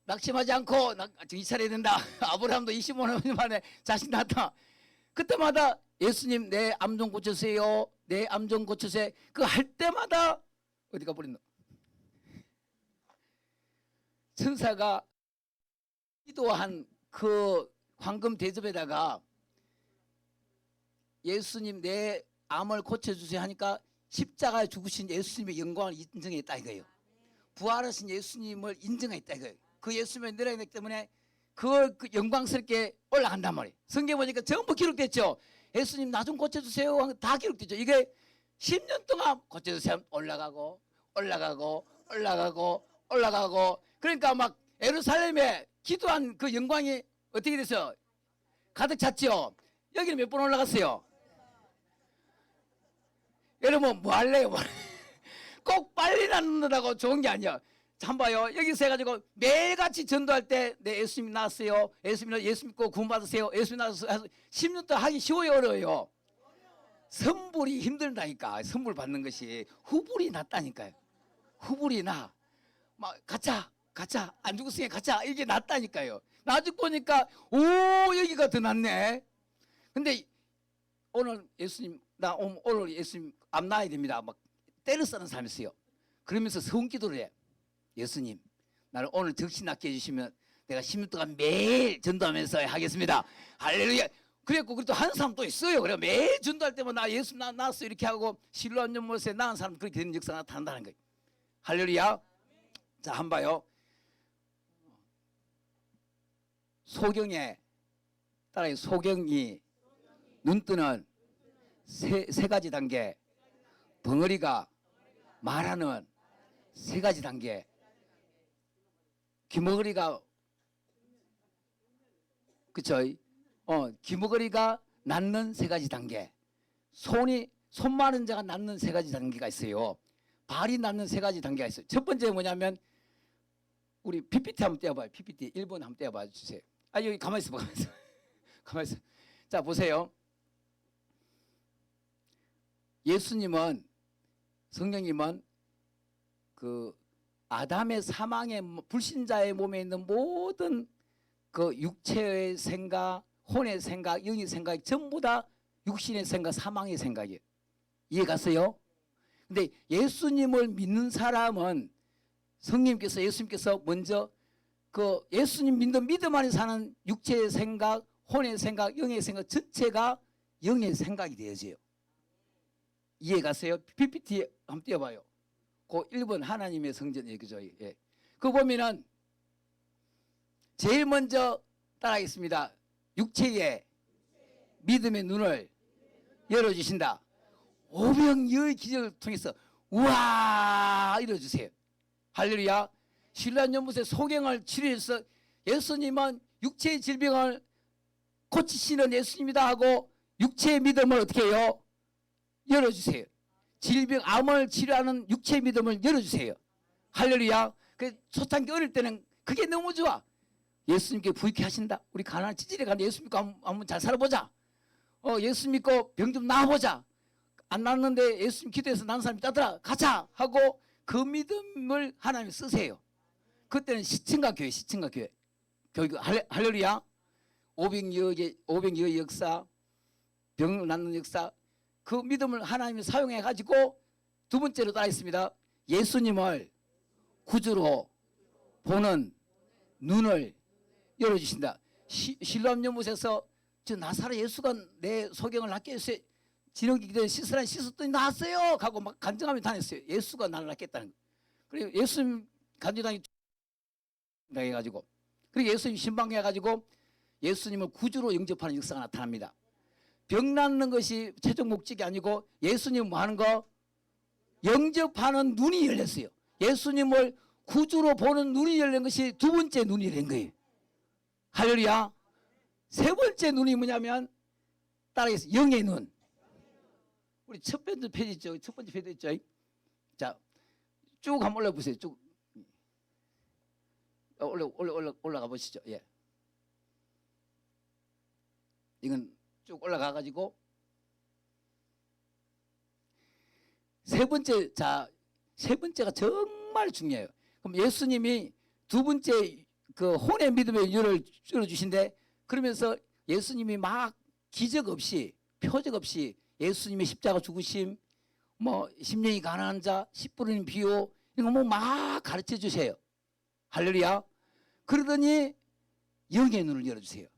Speaker 1: 낙심하지 않고 정신 차려야 된다. 아브라함도 25년 만에 자식 낳았다. 그때마다 예수님 내 암 좀 고쳐주세요. 내 암 좀 고쳐주세요. 그거 할 때마다 어디 가버렸노? 천사가 기도한 그 황금 대접에다가 예수님 내 암을 고쳐주세요 하니까 십자가에 죽으신 예수님의 영광을 인정했다 이거예요. 부활하신 예수님을 인정했다 이거예요. 그 예수님의 내려가기 때문에 그걸 영광스럽게 올라간단 말이에요. 성경 보니까 전부 기록됐죠. 예수님 나 좀 고쳐주세요 다 기록됐죠. 이게 10년 동안 고쳐주세요 올라가고 올라가고 올라가고 올라가고 그러니까 막 예루살렘에 기도한 그 영광이 어떻게 됐어요? 가득 찼죠. 여기는 몇 번 올라갔어요? 여러분 뭐 할래요? 꼭 빨리 낳는다고 좋은 게 아니야. 참 봐요. 여기서 해가지고 매일같이 전도할 때 내 예수님 낳았어요. 예수 믿고 구원받으세요. 예수님 낳았어요. 10년 동안 하기 쉬워요, 어려워요? 선불이 힘들다니까. 선불 받는 것이 후불이 낫다니까요. 후불이 나. 막 가자 안 죽었으니까 가자 이게 낫다니까요. 나중 보니까 오 여기가 더 낫네. 근데 오늘 예수님 나 오늘 예수님 암 나야 됩니다. 막 때려 쓰는 사람이 있어요. 그러면서 성기도를 해. 예수님 나를 오늘 적시 낫게 해주시면 내가 10년 동안 매일 전도하면서 하겠습니다. 할렐루야. 그랬고 그래도 한 사람 또 있어요. 그래 매일 전도할 때마다 나 예수 낳았어 이렇게 하고 실로암 연못에 낳은 사람 그렇게 되는 역사가 나타난다는 거예요. 할렐루야. 자 한번 봐요. 소경에 따라요. 소경이 눈뜨는 세 가지 단계, 벙어리가 말하는 세 가지 단계, 귀머거리가 그쵸? 귀머거리가 낫는 세 가지 단계, 손 마른 자가 낫는 세 가지 단계가 있어요. 발이 낫는 세 가지 단계가 있어요. 첫 번째 뭐냐면 우리 PPT 한번 떼어봐요. PPT 1번 한번 떼어봐 주세요. 아 여기 가만히 있어봐. 가만히 있어. 자 보세요. 예수님은 성령님은 그 아담의 사망의 불신자의 몸에 있는 모든 그 육체의 생각, 혼의 생각, 영의 생각이 전부 다 육신의 생각, 사망의 생각이에요. 이해 갔어요? 근데 예수님을 믿는 사람은 성령님께서 예수님께서 먼저 그 예수님 믿는 믿음 안에 사는 육체의 생각, 혼의 생각, 영의 생각 전체가 영의 생각이 되어져요. 이해 갔어요? PPT 한번 띄워봐요. 그 1번 하나님의 성전 얘기죠. 예. 그거 보면은 제일 먼저 따라하겠습니다. 육체의 믿음의 눈을 열어주신다. 오병이어의 기적을 통해서 우와 이뤄주세요. 할렐루야. 신라 연못의 소경을 치료해서 예수님은 육체의 질병을 고치시는 예수님이다 하고 육체의 믿음을 어떻게 해요? 열어주세요. 질병 암을 치료하는 육체의 믿음을 열어주세요. 할렐루야. 그 초창기 어릴 때는 그게 너무 좋아. 예수님께 부익해 하신다. 우리 가난한 지질에 가면 예수 믿고 한번 잘 살아보자. 예수 믿고 병 좀 나아보자. 안 낫는데 예수님 기도해서 난 사람이 있다더라. 가자 하고 그 믿음을 하나님 쓰세요. 그때는 시청각 교회, 시청각 교회. 교육 할렐루야. 오병이어의 역사, 병 낫는 역사, 그 믿음을 하나님이 사용해 가지고 두 번째로 따라했습니다. 예수님을 구주로 보는 눈을 열어주신다. 실로암 연못에서 저 나사렛 예수가 내 소경을 낫게 해주세요. 진흙이 기도에 씻으라니 씻었더니 나았어요 하고 막 간증하며 다녔어요. 예수가 나를 낫겠다는 거. 그리고 예수님 간증당이 해가지고 그리고 예수님 신방해 가지고 예수님을 구주로 영접하는 역사가 나타납니다. 병 낫는 것이 최종 목적이 아니고 예수님 뭐 하는 거? 영접하는 눈이 열렸어요. 예수님을 구주로 보는 눈이 열린 것이 두 번째 눈이 열린 거예요. 할렐루야. 세 번째 눈이 뭐냐면 따라해서 영의 눈. 우리 첫 번째 페이지 있죠. 첫 번째 페이지 있죠. 자, 쭉 한번 올려보세요. 쭉 올라가 보시죠. 예. 이건 쭉 올라가 가지고 세 번째, 자, 세 번째가 정말 중요해요. 그럼 예수님이 두 번째 그 혼의 믿음의 열을 열어주신데 그러면서 예수님이 막 기적 없이 표적 없이 예수님의 십자가 죽으심, 뭐 심령이 가난한 자, 10분의 비유 이런 거 뭐 막 가르쳐 주세요. 할렐루야. 그러더니 영의 눈을 열어주세요.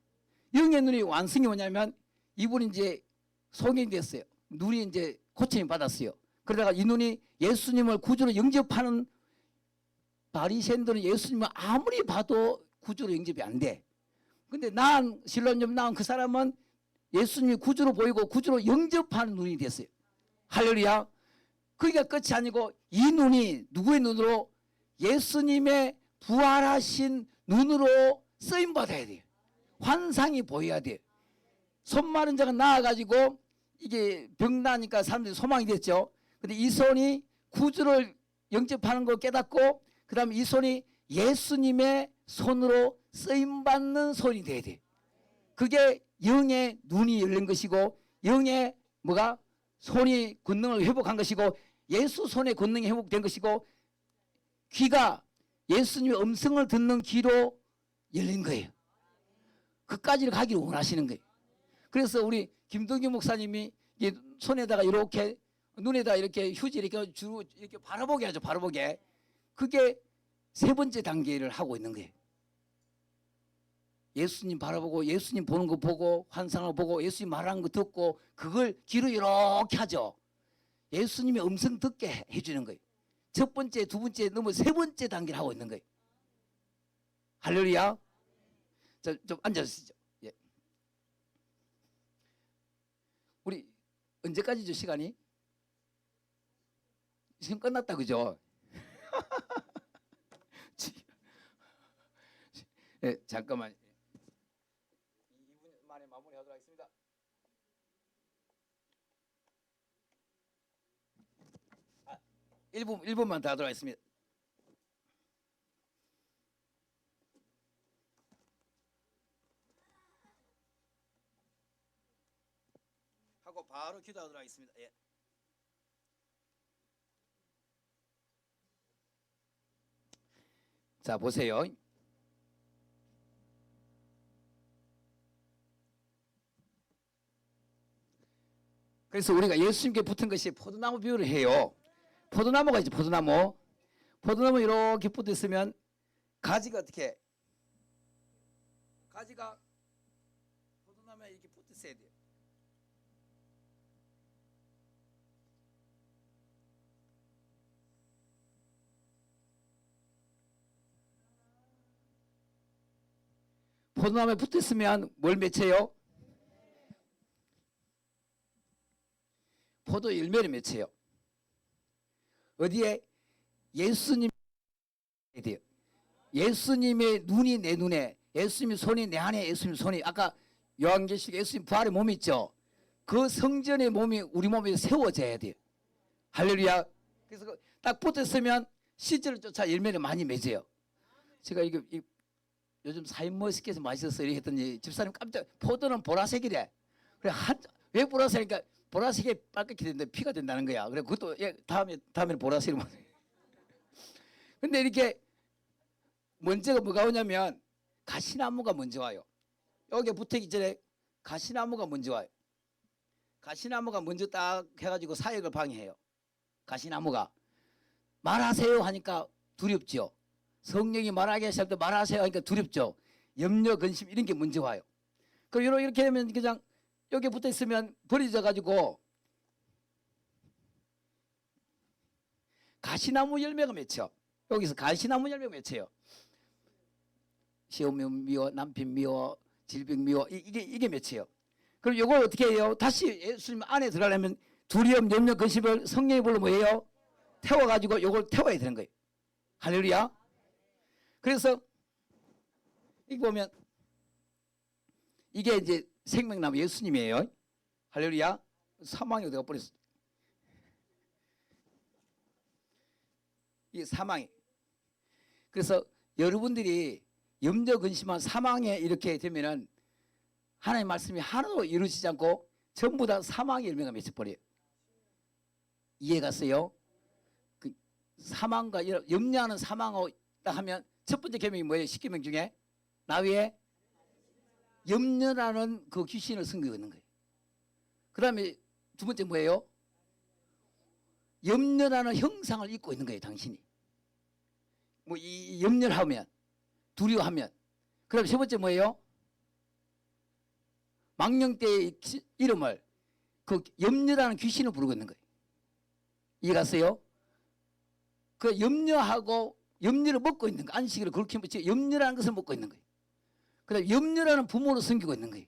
Speaker 1: 영의 눈이 완성이 뭐냐면 이분이 이제 소경이 됐어요. 눈이 이제 고침이 받았어요. 그러다가 이 눈이 예수님을 구주로 영접하는 바리새인들은 예수님을 아무리 봐도 구주로 영접이 안 돼. 근데 실로암 나은 그 사람은 예수님이 구주로 보이고 구주로 영접하는 눈이 됐어요. 할렐루야. 그게 끝이 아니고 이 눈이 누구의 눈으로? 예수님의 부활하신 눈으로 쓰임받아야 돼요. 환상이 보여야 돼요. 손 마른 자가 나와가지고 이게 병나니까 사람들이 소망이 됐죠. 근데 이 손이 구주를 영접하는 걸 깨닫고 그다음에 이 손이 예수님의 손으로 쓰임받는 손이 돼야 돼. 그게 영의 눈이 열린 것이고 영의 뭐가 손이 권능을 회복한 것이고 예수 손의 권능이 회복된 것이고 귀가 예수님의 음성을 듣는 귀로 열린 거예요. 그까지를 가기를 원하시는 거예요. 그래서 우리 김동규 목사님이 손에다가 이렇게 눈에다 이렇게 휴지 이렇게 주로 이렇게 바라보게 하죠. 바라보게. 그게 세 번째 단계를 하고 있는 거예요. 예수님 바라보고 예수님 보는 거 보고 환상을 보고 예수님 말하는 거 듣고 그걸 귀로 이렇게 하죠. 예수님의 음성 듣게 해주는 거예요. 첫 번째, 두 번째 넘어 세 번째 단계를 하고 있는 거예요. 할렐루야. 자, 좀 앉아주시죠. 예. 우리 언제까지죠 시간이? 지금 끝났다 그죠? 예, 잠깐만. 2분 만에 마무리하도록 하겠습니다. 아, 1분만 더 하도록 하겠습니다. 하고 바로 기도하도록 하겠습니다. 예. 자, 보세요. 그래서 우리가 예수님께 붙은 것이 포도나무 비유를 해요. 포도나무가 있죠. 포도나무. 포도나무 이렇게 붙어 있으면 가지가 어떻게? 가지가 포도나무에 이렇게 붙어 있어야 돼요. 포도나무에 붙어 있으면 뭘 맺혀요? 포도 열매를 맺혀요. 어디에? 예수님 돼요. 예수님의 눈이 내 눈에, 예수님의 손이 내 안에, 예수님의 손이 아까 요한계시록 예수님 부활의 몸이 있죠. 그 성전의 몸이 우리 몸에 세워져야 돼요. 할렐루야. 그래서 딱 붙어 있으면 시절을 쫓아 열매를 많이 맺어요. 제가 이거 요즘 사인머스켓에서 맛있었어 이렇게 했더니 집사님 깜짝 포도는 보라색이래. 그래 왜 보라색이니까 보라색이 빨갛게 되는데 피가 된다는 거야. 그래 그것도 다음에 보라색으로. 근데 이렇게 먼저가 뭐가 오냐면 가시나무가 먼저 와요. 여기에 붙어있기 전에 가시나무가 먼저 와요. 가시나무가 먼저 딱 해가지고 사역을 방해해요. 가시나무가 말하세요 하니까 두렵죠. 성령이 말하게 하실 때 말하세요 하니까 두렵죠. 염려, 근심 이런 게 먼저 와요. 그럼 이렇게 되면 그냥 여기 붙어 있으면 버려져 가지고 가시나무 열매가 맺혀. 여기서 가시나무 열매가 맺혀요. 시험 미워, 남편 미워, 질병 미워 이게 맺혀요. 그럼 이걸 어떻게 해요? 다시 예수님 안에 들어가려면 두려움, 염려, 근심을 성령의 불로 뭐예요? 태워가지고 이걸 태워야 되는 거예요. 할렐루야. 그래서 이거 보면 이게 이제 생명나무 예수님이에요. 할렐루야. 사망이 어디가 버렸어? 이게 사망이. 그래서 여러분들이 염려 근심한 사망에 이렇게 되면은 하나님의 말씀이 하나도 이루어지지 않고 전부 다 사망의 열매가 맺혀버려요. 이해갔어요? 그 사망과 염려하는 사망을 딱 하면 첫 번째 계명이 뭐예요? 10계명 중에 나 위에 염려라는 그 귀신을 섬기고 있는 거예요. 그 다음에 두 번째 뭐예요? 염려라는 형상을 입고 있는 거예요. 당신이 뭐 이 염려를 하면 두려워하면. 그 다음에 세 번째 뭐예요? 망령대의 이름을 그 염려라는 귀신을 부르고 있는 거예요. 이해갔어요? 그 염려하고 염려를 먹고 있는 거, 안식일을 그렇게 먹지 염려라는 것을 먹고 있는 거예요. 그 다음에 염려라는 부모를 섬기고 있는 거예요.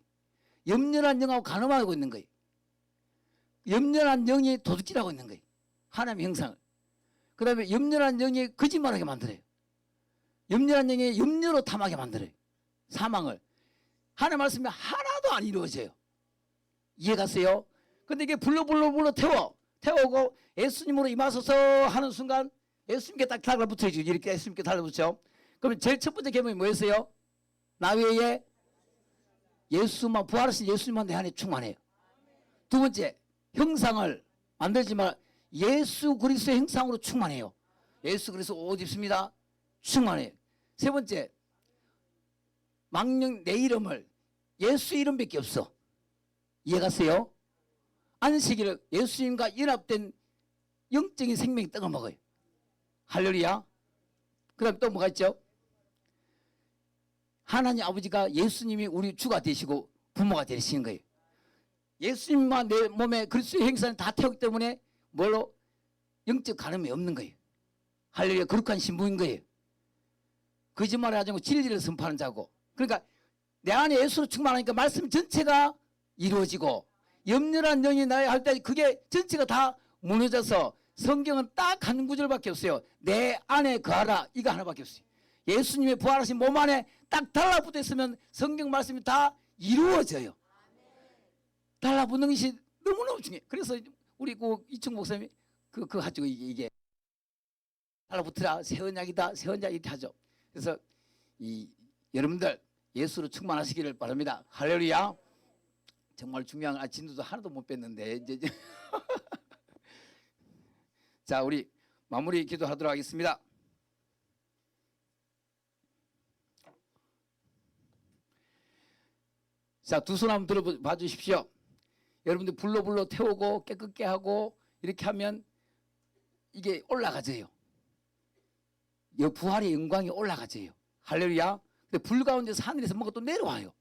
Speaker 1: 염려라는 영하고 간음하고 있는 거예요. 염려라는 영이 도둑질하고 있는 거예요. 하나님의 형상을. 그 다음에 염려라는 영이 거짓말하게 만들어요. 염려라는 영이 염려로 탐하게 만들어요. 사망을. 하나님 말씀이 하나도 안 이루어져요. 이해갔어요? 근데 이게 불러 태우고 예수님으로 임하소서 하는 순간 예수님께 딱 달라붙어야죠. 이렇게 예수님께 달라붙죠. 그러면 제일 첫 번째 계명이 뭐였어요? 나 외에 예수만, 부활하신 예수님만 내 안에 충만해요. 두 번째, 형상을 만들지만 예수 그리스도의 형상으로 충만해요. 예수 그리스도 옷 입습니다. 충만해요. 세 번째, 망령 내 이름을 예수 이름밖에 없어. 이해갔어요? 안식일을 예수님과 연합된 영적인 생명의 떡을 먹어요. 할렐루야. 그 다음 또 뭐가 있죠? 하나님 아버지가 예수님이 우리 주가 되시고 부모가 되시는 거예요. 예수님만 내 몸에 그리스도의 형상을 다 태우기 때문에 뭘로? 영적 가늠이 없는 거예요. 할렐루야. 거룩한 신부인 거예요. 거짓말을 하지 않고 진리를 선포하는 자고. 그러니까 내 안에 예수로 충만하니까 말씀 전체가 이루어지고 염려한 영이 나야 할 때 그게 전체가 다 무너져서 성경은 딱 한 구절밖에 없어요. 내 안에 거하라. 이거 하나밖에 없어요. 예수님의 부활하신 몸 안에 딱 달라붙어 있으면 성경 말씀이 다 이루어져요. 달라붙는 것이 너무너무 중요해요. 그래서 우리 그 이충 목사님이 그거 하죠. 이게 달라붙으라. 새 언약이다. 새 언약 이렇게 하죠. 그래서 여러분들 예수로 충만하시기를 바랍니다. 할렐루야. 정말 중요한 진도도 하나도 못 뺐는데 이제 자, 우리 마무리 기도하도록 하겠습니다. 자, 두 손 한번 들어봐 주십시오. 여러분들 불러 태우고 깨끗게 하고 이렇게 하면 이게 올라가져요. 이 부활의 영광이 올라가져요. 할렐루야. 근데 불 가운데서 하늘에서 뭔가 또 내려와요.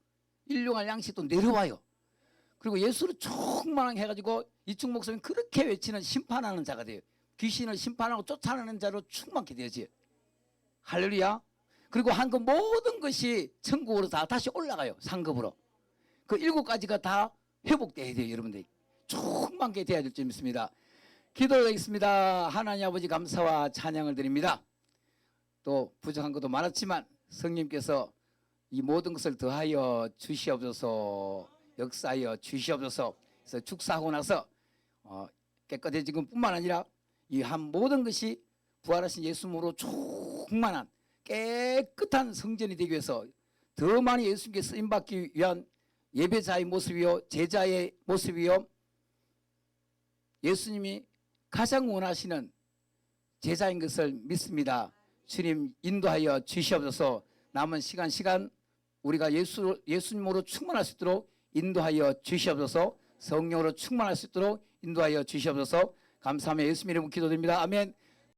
Speaker 1: 일용할 양식도 내려와요. 그리고 예수를 충만하게 해가지고 이충 목사님 그렇게 외치는 심판하는 자가 돼요. 귀신을 심판하고 쫓아내는 자로 충만케 되어져요. 할렐루야. 그리고 한 그 모든 것이 천국으로 다 다시 올라가요. 상급으로. 그 7가지가 다 회복돼야 돼요. 여러분들 충만케 돼야 될 점 있습니다. 기도하겠습니다. 하나님 아버지 감사와 찬양을 드립니다. 또 부족한 것도 많았지만 성령님께서 이 모든 것을 더하여 주시옵소서, 역사하여 주시옵소서. 그래서 축사하고 나서 깨끗해진 것뿐만 아니라 이 한 모든 것이 부활하신 예수님으로 충만한 깨끗한 성전이 되기 위해서 더 많이 예수님께 쓰임받기 위한 예배자의 모습이요, 제자의 모습이요, 예수님이 가장 원하시는 제자인 것을 믿습니다. 주님 인도하여 주시옵소서. 남은 시간 우리가 예수님으로 충만할 수 있도록 인도하여 주시옵소서. 성령으로 충만할 수 있도록 인도하여 주시옵소서. 감사하며 예수님 이름으로 기도드립니다. 아멘.